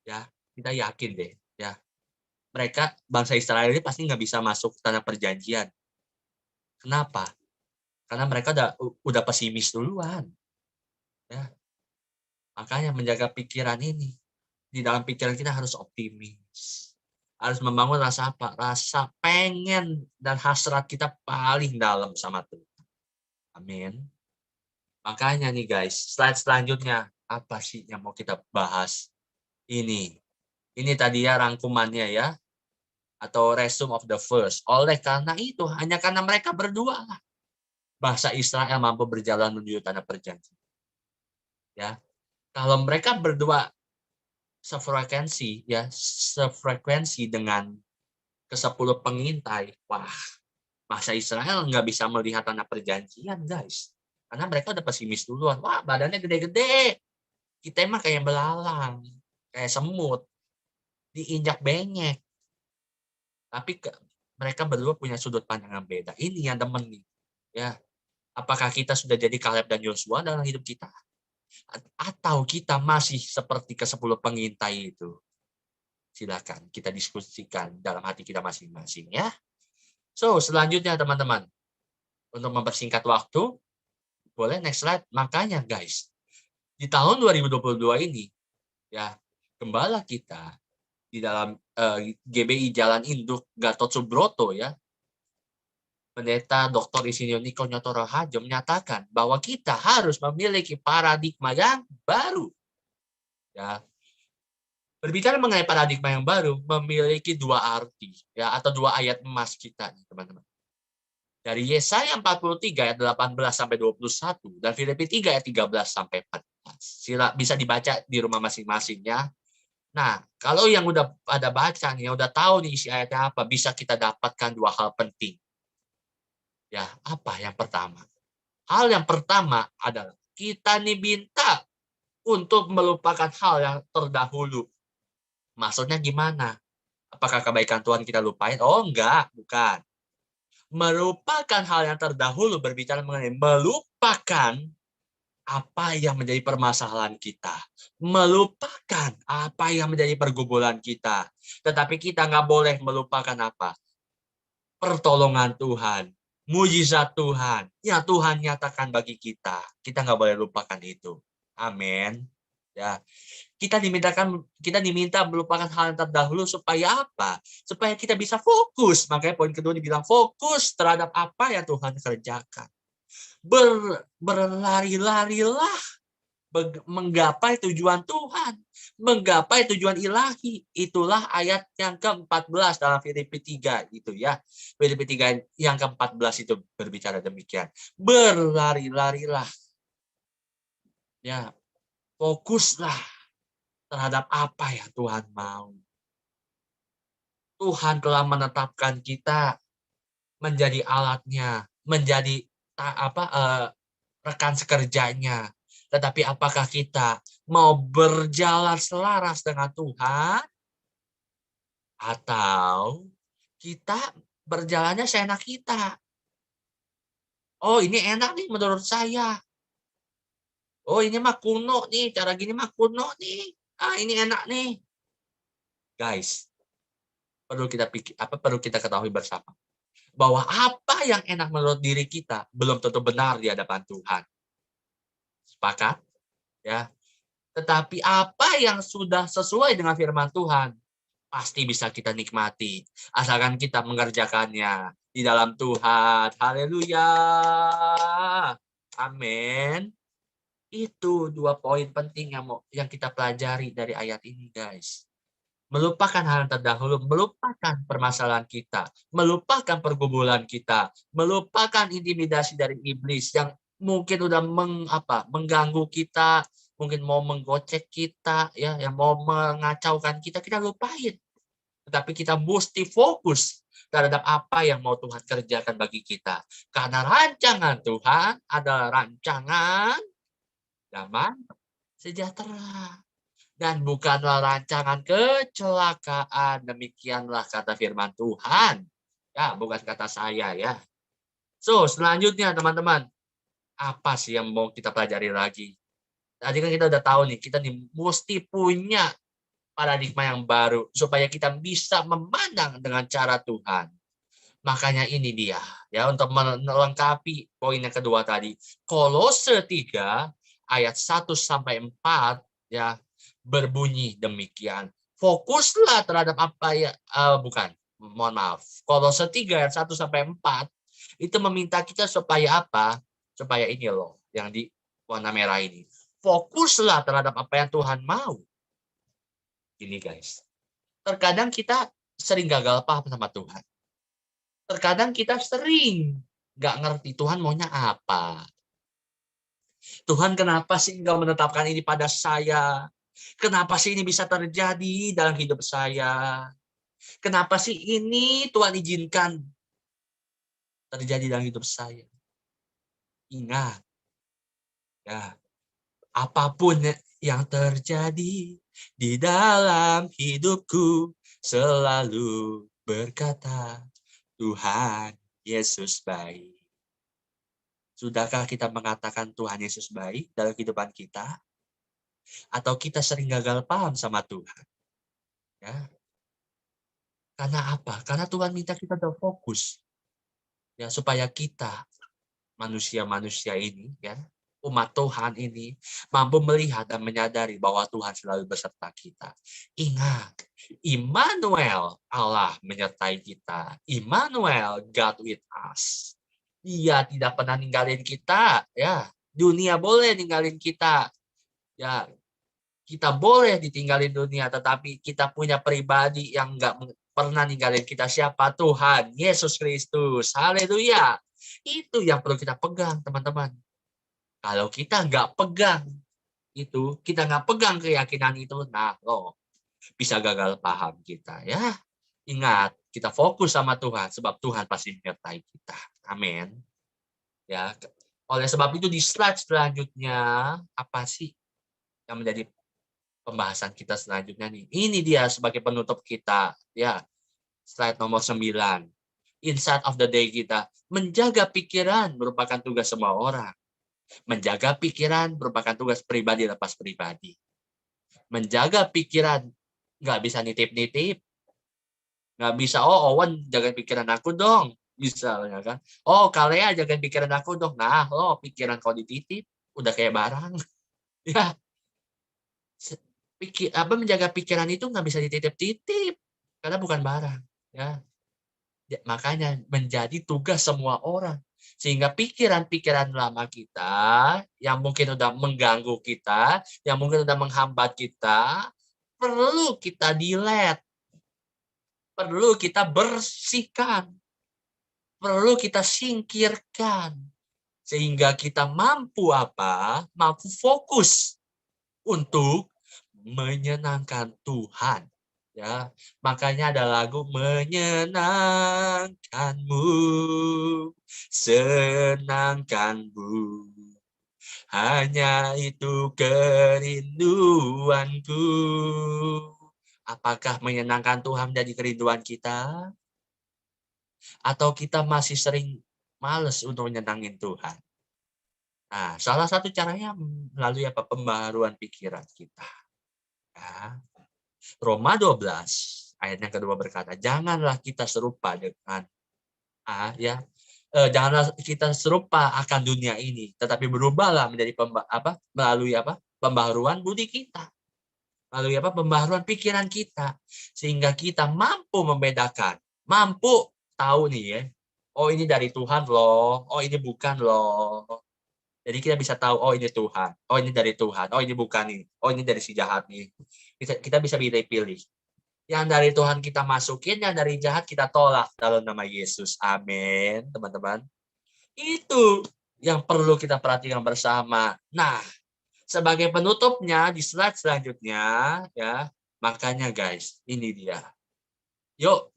ya kita yakin deh, ya mereka bangsa Israel ini pasti nggak bisa masuk tanah perjanjian. Kenapa? Karena mereka udah pesimis duluan. Ya. Makanya menjaga pikiran ini. Di dalam pikiran kita harus optimis. Harus membangun rasa Rasa pengen dan hasrat kita paling dalam sama Tuhan. Amin. Makanya nih guys, slide selanjutnya. Apa sih yang mau kita bahas? Ini tadi ya rangkumannya ya. Atau resume of the verse. Oleh karena itu, hanya karena mereka berdua lah, bangsa Israel mampu berjalan menuju tanah perjanjian. Ya, kalau mereka berdua sefrekuensi dengan ke-10 pengintai, wah, bangsa Israel nggak bisa melihat tanah perjanjian, guys. Karena mereka udah pesimis duluan. Wah, badannya gede-gede. Kita emang kayak belalang, kayak semut, diinjak benyek. Tapi mereka berdua punya sudut pandang yang beda. Ini yang demen nih. Ya, apakah kita sudah jadi Kaleb dan Yosua dalam hidup kita? Atau kita masih seperti ke-10 pengintai itu? Silakan kita diskusikan dalam hati kita masing-masing ya. So, selanjutnya teman-teman. Untuk mempersingkat waktu, boleh next slide. Makanya guys, di tahun 2022 ini, ya, gembala kita di dalam GBI Jalan Induk Gatot Subroto ya, Pendeta Dr. Insinyur Niko Nyoto Raharjo menyatakan bahwa kita harus memiliki paradigma yang baru. Ya. Berbicara mengenai paradigma yang baru memiliki dua arti ya, atau dua ayat emas kita nih teman-teman. Dari Yesaya 43 ayat 18 sampai 21 dan Filipi 3 ayat 13 sampai 14. Bisa dibaca di rumah masing-masing ya. Nah, kalau yang udah pada baca nih, yang udah tahu nih isi ayatnya apa, bisa kita dapatkan dua hal penting. Ya, apa yang pertama? Hal yang pertama adalah kita diminta untuk melupakan hal yang terdahulu. Maksudnya gimana? Apakah kebaikan Tuhan kita lupain? Oh enggak, bukan. Melupakan hal yang terdahulu berbicara mengenai melupakan apa yang menjadi permasalahan kita. Melupakan apa yang menjadi pergumulan kita. Tetapi kita nggak boleh melupakan apa? Pertolongan Tuhan, mujizat Tuhan, yang Tuhan nyatakan bagi kita. Kita nggak boleh lupakan itu. Amin. Ya, kita diminta melupakan hal yang terdahulu supaya apa? Supaya kita bisa fokus. Makanya poin kedua dibilang fokus terhadap apa yang Tuhan kerjakan. Berlari-larilah menggapai tujuan Tuhan, menggapai tujuan ilahi. Itulah ayat yang ke-14 dalam Filipi 3 itu ya. Filipi 3 yang ke-14 itu berbicara demikian. Berlari-larilah. Ya, fokuslah terhadap apa yang Tuhan mau. Tuhan telah menetapkan kita menjadi alatnya, menjadi rekan sekerjanya. Tetapi apakah kita mau berjalan selaras dengan Tuhan? Atau kita berjalannya seenak kita? Oh ini enak nih menurut saya. Oh ini mah kuno nih, cara gini mah kuno nih. Ah ini enak nih. Guys, perlu kita ketahui bersama. Bahwa apa yang enak menurut diri kita belum tentu benar di hadapan Tuhan. Sepakat? Ya. Tetapi apa yang sudah sesuai dengan firman Tuhan pasti bisa kita nikmati asalkan kita mengerjakannya di dalam Tuhan. Haleluya. Amin. Itu 2 poin penting yang kita pelajari dari ayat ini, guys. Melupakan hal yang terdahulu, melupakan permasalahan kita, melupakan pergumulan kita, melupakan intimidasi dari iblis yang mungkin udah mengganggu kita, mungkin mau menggocek kita, ya, yang mau mengacaukan kita lupain. Tetapi kita mesti fokus terhadap apa yang mau Tuhan kerjakan bagi kita. Karena rancangan Tuhan adalah rancangan damai sejahtera. Dan bukanlah rancangan kecelakaan. Demikianlah kata firman Tuhan. Ya, bukan kata saya ya. So, selanjutnya teman-teman. Apa sih yang mau kita pelajari lagi? Tadi kan kita udah tahu nih, kita mesti punya paradigma yang baru supaya kita bisa memandang dengan cara Tuhan. Makanya ini dia ya untuk melengkapi poin yang kedua tadi. Kolose 3 ayat 1 sampai 4 ya berbunyi demikian. Fokuslah terhadap apa ya Kolose 3 ayat 1 sampai 4 itu meminta kita supaya apa? Supaya ini loh yang di warna merah ini. Fokuslah terhadap apa yang Tuhan mau. Ini guys. Terkadang kita sering gagal paham sama Tuhan. Terkadang kita sering nggak ngerti Tuhan maunya apa. Tuhan kenapa sih Engkau menetapkan ini pada saya? Kenapa sih ini bisa terjadi dalam hidup saya? Kenapa sih ini Tuhan izinkan terjadi dalam hidup saya? Ingat, ya, apapun yang terjadi di dalam hidupku selalu berkata, Tuhan Yesus baik. Sudahkah kita mengatakan Tuhan Yesus baik dalam kehidupan kita? Atau kita sering gagal paham sama Tuhan? Ya. Karena apa? Karena Tuhan minta kita berfokus. Ya, supaya kita manusia-manusia ini, ya, umat Tuhan ini mampu melihat dan menyadari bahwa Tuhan selalu beserta kita. Ingat, Immanuel, Allah menyertai kita. Immanuel, God with us. Dia tidak pernah ninggalin kita, ya. Dunia boleh ninggalin kita. Ya, kita boleh ditinggalin dunia, tetapi kita punya pribadi yang enggak pernah ninggalin kita. Siapa? Tuhan Yesus Kristus. Haleluya. Itu yang perlu kita pegang, teman-teman. Kalau kita nggak pegang itu, kita nggak pegang keyakinan itu, nah loh, bisa gagal paham kita ya. Ingat, kita fokus sama Tuhan, sebab Tuhan pasti menyertai kita. Amin. Ya, Oleh sebab itu di slide selanjutnya, apa sih yang menjadi pembahasan kita selanjutnya nih? Ini dia sebagai penutup kita, ya. Slide nomor 9. Insight of the day kita. Menjaga pikiran merupakan tugas semua orang. Menjaga pikiran merupakan tugas pribadi lepas pribadi. Menjaga pikiran nggak bisa nitip-nitip. Nggak bisa, oh Owen jaga pikiran aku dong. Misalnya kan. Oh Kalea jaga pikiran aku dong. Nah lo pikiran kau dititip. Udah kayak barang. Ya. Menjaga pikiran itu nggak bisa dititip-titip. Karena bukan barang. Ya. Makanya menjadi tugas semua orang. Sehingga pikiran-pikiran lama kita, yang mungkin udah mengganggu kita, yang mungkin udah menghambat kita, perlu kita delete. Perlu kita bersihkan. Perlu kita singkirkan. Sehingga kita mampu apa? Mampu fokus untuk menyenangkan Tuhan. Ya, makanya ada lagu menyenangkanmu, senangkanmu. Hanya itu kerinduanku. Apakah menyenangkan Tuhan menjadi kerinduan kita? Atau kita masih sering males untuk menyenangin Tuhan? Nah, salah satu caranya melalui apa? Pembaharuan pikiran kita. Ya. Roma 12 ayat yang kedua berkata, janganlah kita serupa dengan janganlah kita serupa akan dunia ini, tetapi berubahlah menjadi melalui pembaharuan budi kita. Melalui pembaharuan pikiran kita, sehingga kita mampu membedakan, mampu tahu nih ya, oh ini dari Tuhan loh, oh ini bukan loh. Jadi kita bisa tahu, oh ini Tuhan, oh ini dari Tuhan, oh ini bukan nih, oh ini dari si jahat nih. Kita bisa pilih. Yang dari Tuhan kita masukin, yang dari jahat kita tolak dalam nama Yesus. Amin, teman-teman. Itu yang perlu kita perhatikan bersama. Nah, sebagai penutupnya di slide selanjutnya, ya, makanya guys, ini dia. Yuk,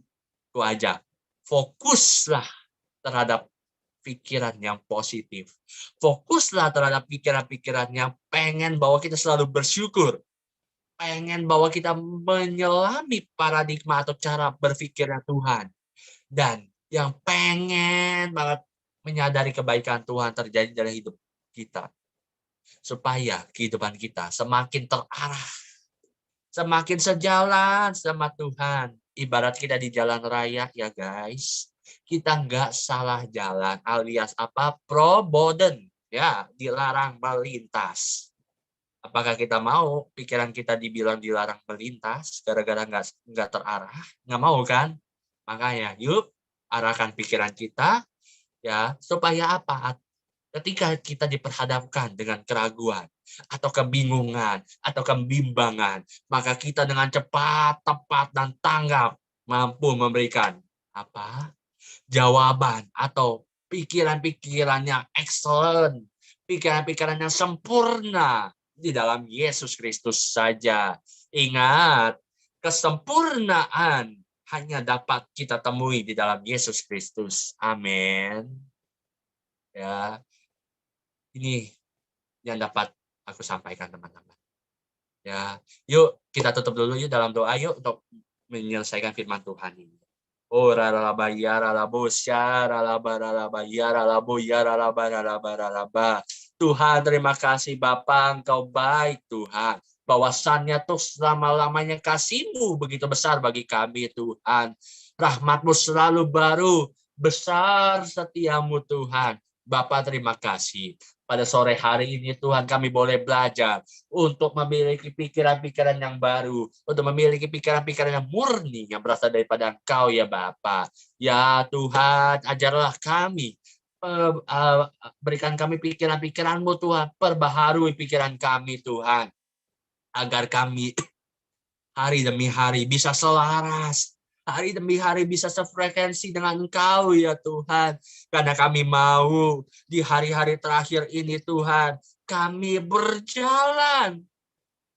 aku ajak, fokuslah terhadap pikiran yang positif. Fokuslah terhadap pikiran-pikiran yang pengen bahwa kita selalu bersyukur. Pengen bahwa kita menyelami paradigma atau cara berpikirnya Tuhan. Dan yang pengen banget menyadari kebaikan Tuhan terjadi dalam hidup kita. Supaya kehidupan kita semakin terarah. Semakin sejalan sama Tuhan. Ibarat kita di jalan raya ya guys. Kita nggak salah jalan alias proboden. Ya, dilarang melintas. Apakah kita mau pikiran kita dibilang dilarang melintas gara-gara nggak terarah? Nggak mau kan? Makanya yuk arahkan pikiran kita ya supaya apa? Ketika kita diperhadapkan dengan keraguan atau kebingungan atau kebimbangan, maka kita dengan cepat, tepat dan tanggap mampu memberikan jawaban atau pikiran-pikiran yang excellent, pikiran-pikiran yang sempurna di dalam Yesus Kristus saja. Ingat, kesempurnaan hanya dapat kita temui di dalam Yesus Kristus. Amin. Ya, ini yang dapat aku sampaikan teman-teman. Ya, yuk kita tutup dulu yuk dalam doa yuk untuk menyelesaikan firman Tuhan ini. Oh Tuhan, terima kasih Bapa, Engkau baik Tuhan. Bahwasannya tuh selama-lamanya kasih-Mu begitu besar bagi kami Tuhan. Rahmat-Mu selalu baru, besar setiamu Tuhan. Bapa terima kasih. Pada sore hari ini Tuhan kami boleh belajar untuk memiliki pikiran-pikiran yang baru, untuk memiliki pikiran-pikiran yang murni yang berasal daripada Engkau ya Bapa. Ya Tuhan, ajarlah kami, berikan kami pikiran-pikiran-Mu Tuhan, perbaharui pikiran kami Tuhan, agar kami hari demi hari bisa selaras, hari demi hari bisa sefrekuensi dengan Engkau ya Tuhan. Karena kami mau di hari-hari terakhir ini Tuhan, kami berjalan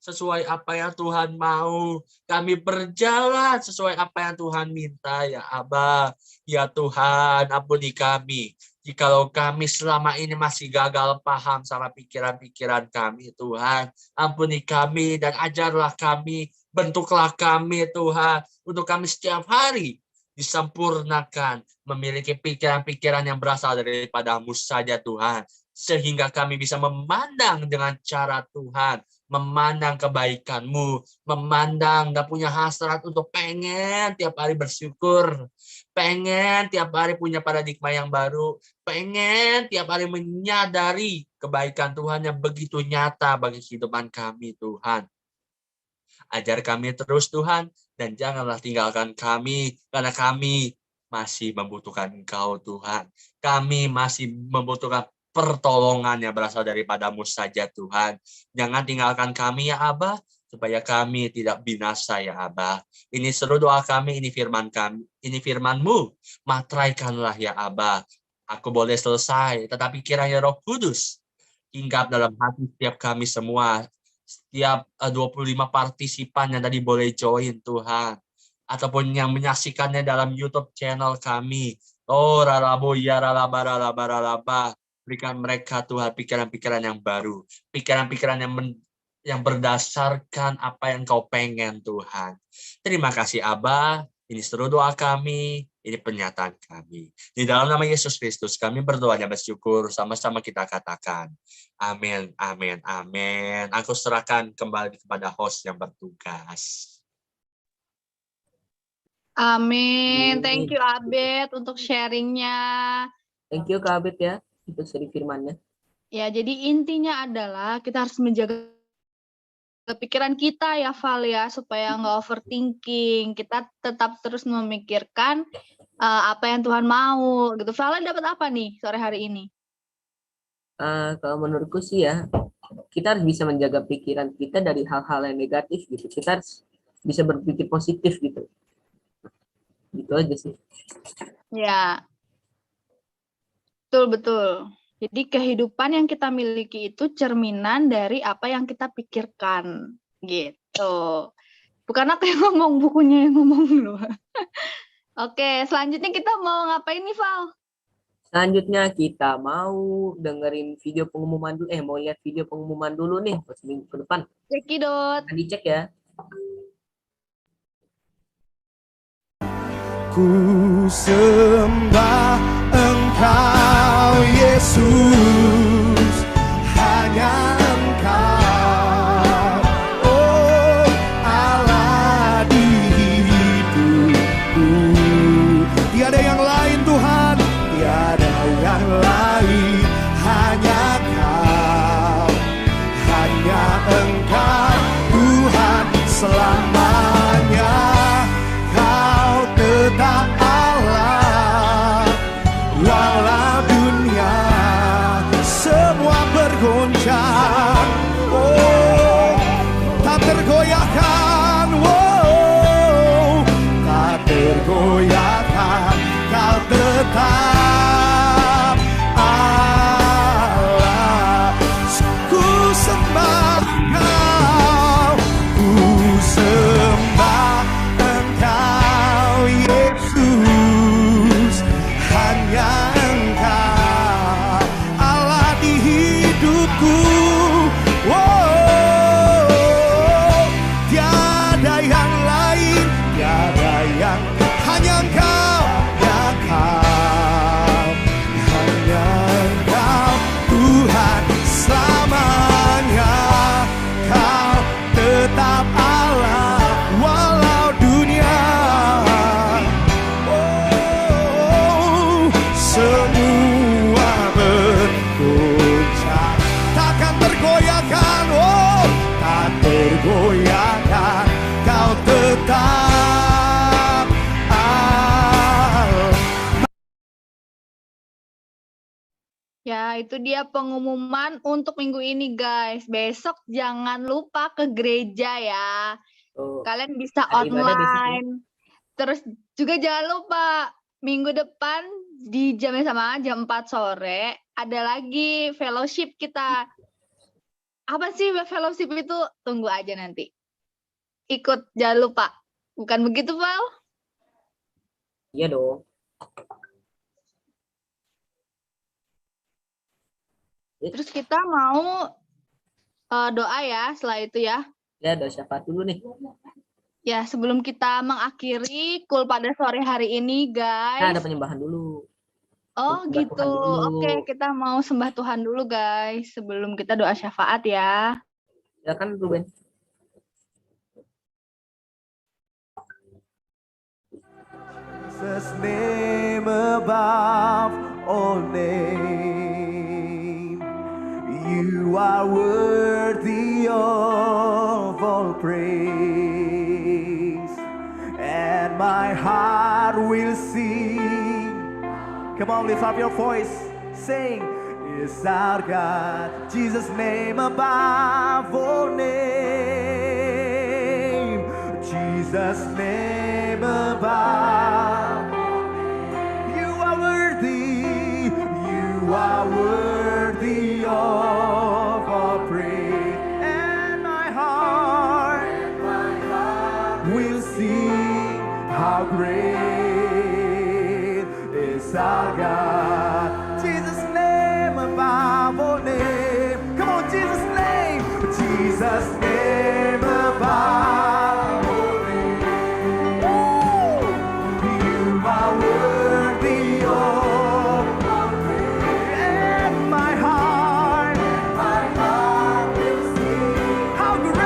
sesuai apa yang Tuhan mau. Kami berjalan sesuai apa yang Tuhan minta ya Abah. Ya Tuhan, ampuni kami Jikalau kami selama ini masih gagal paham sama pikiran-pikiran kami, Tuhan, ampuni kami dan ajarlah kami, bentuklah kami, Tuhan, untuk kami setiap hari disempurnakan, memiliki pikiran-pikiran yang berasal daripada-Mu saja, Tuhan, sehingga kami bisa memandang dengan cara Tuhan, memandang kebaikan-Mu, memandang dan punya hasrat untuk pengen tiap hari bersyukur, pengen tiap hari punya paradigma yang baru, pengen tiap hari menyadari kebaikan Tuhan yang begitu nyata bagi kehidupan kami, Tuhan. Ajar kami terus, Tuhan, dan janganlah tinggalkan kami, karena kami masih membutuhkan Engkau, Tuhan. Kami masih membutuhkan pertolongan yang berasal daripada-Mu saja, Tuhan. Jangan tinggalkan kami, ya Abah, supaya kami tidak binasa, ya Abah. Ini seru doa kami, ini firman kami, ini firman-Mu. Matraikanlah, ya Abah. Aku boleh selesai, tetapi kiranya Roh Kudus hinggap dalam hati setiap kami semua, setiap 25 partisipan yang tadi boleh join, Tuhan, ataupun yang menyaksikannya dalam YouTube channel kami. Oh, ralabo ya ralaba ralaba ralaba. Berikan mereka, Tuhan, pikiran-pikiran yang baru, pikiran-pikiran yang berdasarkan apa yang Kau pengen, Tuhan. Terima kasih, Abah. Ini seluruh doa kami, ini pernyataan kami. Di dalam nama Yesus Kristus, kami berdoa dan bersyukur, sama-sama kita katakan. Amin, amin, amin. Aku serahkan kembali kepada host yang bertugas. Amin. Thank you Abed untuk sharingnya. Thank you Kak Abed ya, untuk seri firmannya. Ya, jadi intinya adalah kita harus menjaga pikiran kita ya Val ya, supaya nggak overthinking. Kita tetap terus memikirkan apa yang Tuhan mau gitu. Val dapat apa nih sore hari ini? Kalau menurutku sih ya, kita harus bisa menjaga pikiran kita dari hal-hal yang negatif gitu. Kita harus bisa berpikir positif gitu. Gitu aja sih. Ya, betul-betul. Jadi kehidupan yang kita miliki itu cerminan dari apa yang kita pikirkan, gitu. Bukan aku yang ngomong, bukunya yang ngomong loh. Oke, selanjutnya kita mau ngapain nih, Val? Selanjutnya kita mau dengerin video pengumuman dulu. Mau lihat video pengumuman dulu nih buat seminggu ke depan. Cekidot. Akan dicek ya. Ku sembah Engkau Yesus, hanya Engkau, oh Allah di hidupku. Tiada yang lain Tuhan, tiada yang lain, hanya Kau, hanya Engkau Tuhan selamanya. Kau tetap Allah, walau dunia semua bergoncang, oh tak tergoyahkan, oh tak tergoyahkan. Kau tetap Allah, ku sembah Kau, ku sembah Engkau Yesus, hanya Engkau Allah di hidupku. Oh, tiada yang lain, tiada yang, hanya Engkau, ya Kau, hanya Engkau Tuhan selamanya. Kau tetap Allah walau dunia, oh semua bergoncang, takkan tergoyahkan, oh tak tergoyahkan. Kau tetap Allah. Ya, itu dia pengumuman untuk minggu ini, guys. Besok jangan lupa ke gereja ya. Oh, Kalian bisa ada ibadah besok ya? online. Terus juga jangan lupa minggu depan di jam yang sama, jam 4 sore, ada lagi fellowship kita. Apa sih fellowship itu? Tunggu aja nanti. Ikut, jangan lupa. Bukan begitu, Val? Iya dong. Terus kita mau doa ya setelah itu ya. Ya, doa syafaat dulu nih. Ya, sebelum kita mengakhiri kul pada sore hari ini, Nah, ada guys. penyembahan dulu. Oh, Sembah gitu. Tuhan dulu. Oke, kita mau sembah Tuhan dulu, guys. Sebelum kita doa syafaat ya. Ya kan, Ruben? Jesus' name above all name. You are worthy of all praise, and my heart will sing. Come on, lift up your voice, sing. Is our God, Jesus' name above all name. Jesus' name above. You are worthy, you are worthy of all praise, and my heart will sing how great is our God. Jesus' name above all name. Come on, Jesus' name. Jesus' name above all name. Woo! You are worthy of all praise. And my heart will sing how great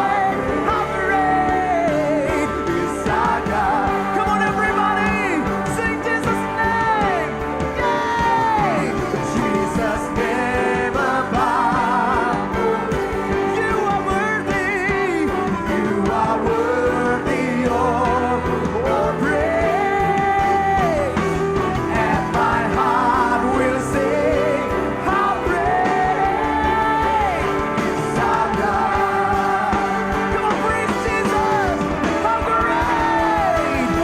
is our God. Come on, everybody, sing Jesus' name. Yay! Jesus' name above. You are worthy. You are worthy of all praise. And my heart will sing how great is our God. Come on, praise Jesus. How great is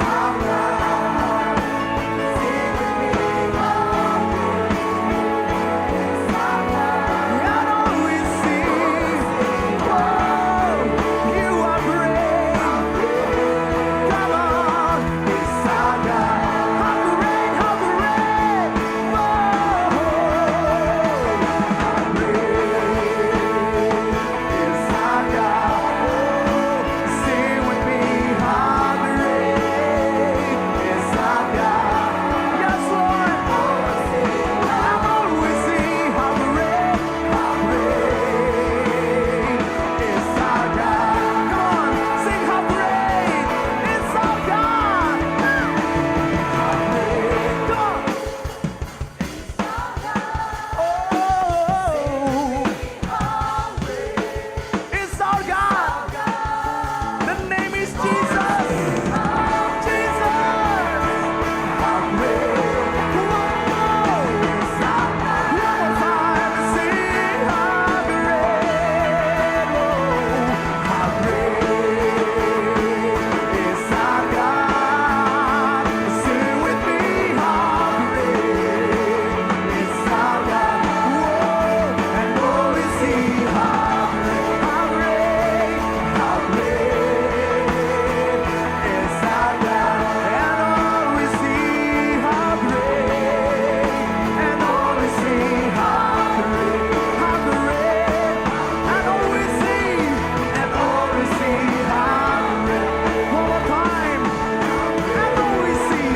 our God. Sing with me, how great is our God. And all we sing, oh, you are great. Come on, it's our God. How great, how great, oh, how great is our God. Oh, sing with me, how great is our God. Yes, Lord. I'm always sing how great is our God. Come on, sing how great is our God. How great, come on. Oh, it's our God. The name is Jesus. Jesus. How great. Come on. It's our God. One more time. Sing how great. Oh, how great is our God. Sing with me. How great is our God. Whoa, and oh, we see how great is our God. And all we see how great, and all we see how great, and all we see, and all we see how great. One more time, and all we see,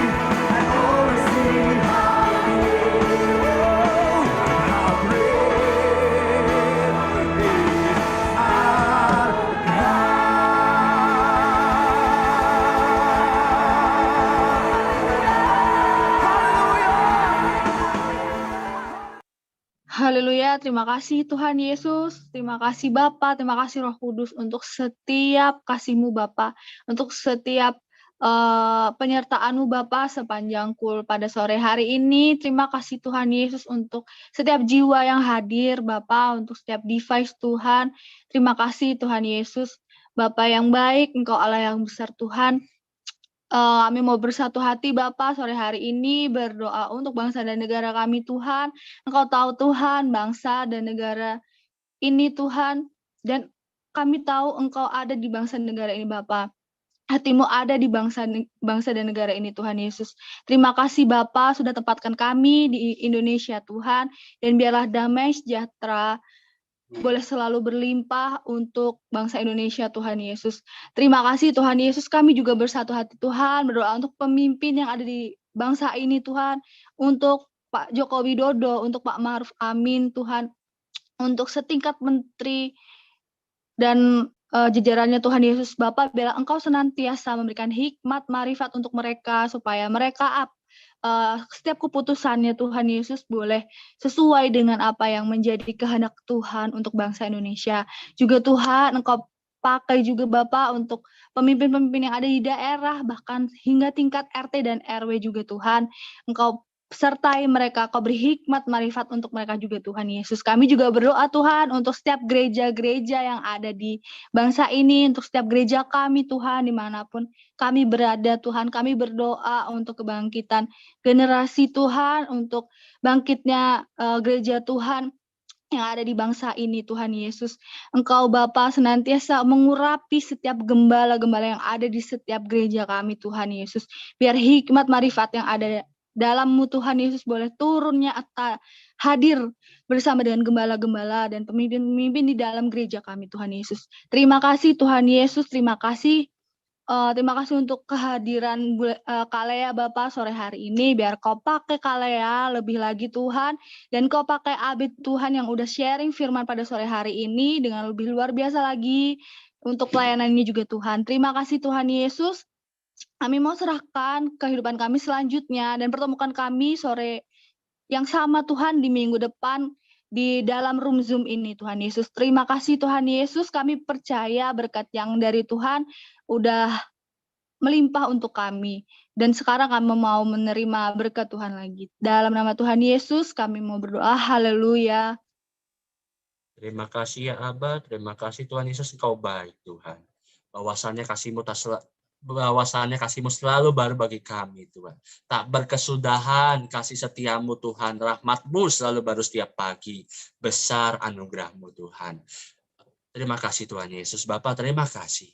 and all we see how great. Oh, how great is our Haleluya, terima kasih Tuhan Yesus, terima kasih Bapa, terima kasih Roh Kudus untuk setiap kasih-Mu Bapa, untuk setiap penyertaan-Mu Bapa sepanjang kul pada sore hari ini. Terima kasih Tuhan Yesus untuk setiap jiwa yang hadir Bapa, untuk setiap device Tuhan. Terima kasih Tuhan Yesus, Bapa yang baik, Engkau Allah yang besar Tuhan. Kami mau bersatu hati Bapa sore hari ini berdoa untuk bangsa dan negara kami Tuhan. Engkau tahu Tuhan bangsa dan negara ini Tuhan, dan kami tahu Engkau ada di bangsa dan negara ini Bapa. hatimu ada di bangsa dan negara ini Tuhan Yesus. Terima kasih Bapa sudah tempatkan kami di Indonesia Tuhan, dan biarlah damai sejahtera boleh selalu berlimpah untuk bangsa Indonesia Tuhan Yesus. Terima kasih Tuhan Yesus, kami juga bersatu hati Tuhan, berdoa untuk pemimpin yang ada di bangsa ini Tuhan, untuk Pak Joko Widodo, untuk Pak Ma'ruf Amin Tuhan, untuk setingkat menteri dan jajarannya Tuhan Yesus. Bapa, biarlah Engkau senantiasa memberikan hikmat, marifat untuk mereka, supaya mereka setiap keputusannya Tuhan Yesus boleh sesuai dengan apa yang menjadi kehendak Tuhan untuk bangsa Indonesia. Juga Tuhan, Engkau pakai juga Bapak untuk pemimpin-pemimpin yang ada di daerah, bahkan hingga tingkat RT dan RW juga Tuhan. Engkau sertai mereka, Kau beri hikmat, marifat untuk mereka juga Tuhan Yesus. Kami juga berdoa Tuhan untuk setiap gereja-gereja yang ada di bangsa ini, untuk setiap gereja kami Tuhan, dimanapun kami berada Tuhan. Kami berdoa untuk kebangkitan generasi Tuhan, untuk bangkitnya gereja Tuhan yang ada di bangsa ini Tuhan Yesus. Engkau Bapa senantiasa mengurapi setiap gembala-gembala yang ada di setiap gereja kami Tuhan Yesus. Biar hikmat marifat yang ada dalam-Mu Tuhan Yesus boleh turunnya hadir bersama dengan gembala-gembala dan pemimpin-pemimpin di dalam gereja kami Tuhan Yesus. Terima kasih Tuhan Yesus, terima kasih untuk kehadiran Kalea Bapak sore hari ini. Biar Kau pakai Kalea lebih lagi Tuhan, dan Kau pakai Abid Tuhan yang udah sharing firman pada sore hari ini dengan lebih luar biasa lagi untuk pelayanannya juga Tuhan. Terima kasih Tuhan Yesus. Kami mau serahkan kehidupan kami selanjutnya dan pertemukan kami sore yang sama Tuhan di minggu depan di dalam room Zoom ini Tuhan Yesus. Terima kasih Tuhan Yesus, kami percaya berkat yang dari Tuhan udah melimpah untuk kami. Dan sekarang kami mau menerima berkat Tuhan lagi. Dalam nama Tuhan Yesus kami mau berdoa, haleluya. Terima kasih ya Abah, terima kasih Tuhan Yesus, Engkau baik Tuhan. Bahwasannya kasih-Mu selalu baru bagi kami Tuhan. Tak berkesudahan kasih setiamu Tuhan, rahmat-Mu selalu baru setiap pagi. Besar anugerah-Mu Tuhan. Terima kasih Tuhan Yesus. Bapak terima kasih.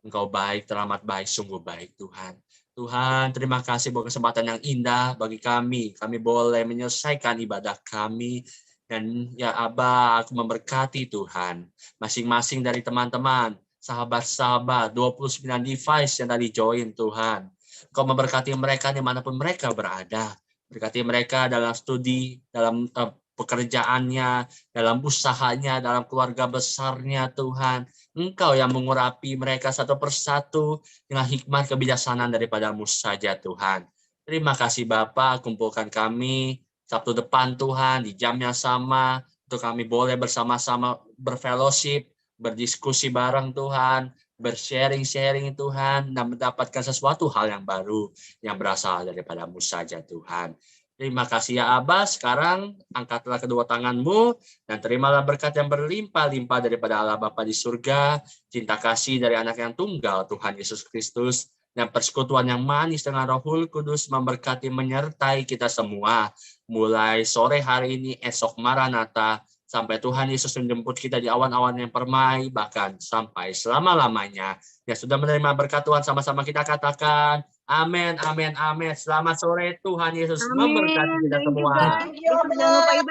Engkau baik, teramat baik, sungguh baik Tuhan. Tuhan, terima kasih buat kesempatan yang indah bagi kami. Kami boleh menyelesaikan ibadah kami. Dan ya Abah, aku memberkati Tuhan. Masing-masing dari teman-teman, sahabat-sahabat, 29 device yang tadi join Tuhan. Kau memberkati mereka dimanapun mereka berada. Berkati mereka dalam studi, dalam pekerjaannya, dalam usahanya, dalam keluarga besarnya Tuhan. Engkau yang mengurapi mereka satu persatu dengan hikmat kebijaksanaan daripada-Mu saja Tuhan. Terima kasih Bapa, kumpulkan kami Sabtu depan Tuhan di jam yang sama untuk kami boleh bersama-sama berfellowship, berdiskusi bareng Tuhan, bersharing-sharing Tuhan, dan mendapatkan sesuatu hal yang baru yang berasal daripada-Mu saja Tuhan. Terima kasih ya Abah. Sekarang angkatlah kedua tangan-Mu dan terimalah berkat yang berlimpah-limpah daripada Allah Bapa di surga, cinta kasih dari anak yang tunggal Tuhan Yesus Kristus, dan persekutuan yang manis dengan Rohul Kudus memberkati menyertai kita semua. Mulai sore hari ini, esok Maranatha, sampai Tuhan Yesus menjemput kita di awan-awan yang permai, bahkan sampai selama-lamanya. Ya sudah menerima berkat Tuhan, sama-sama kita katakan, amin, amin, amin. Selamat sore, Tuhan Yesus memberkati kita semua. Thank you, Abah.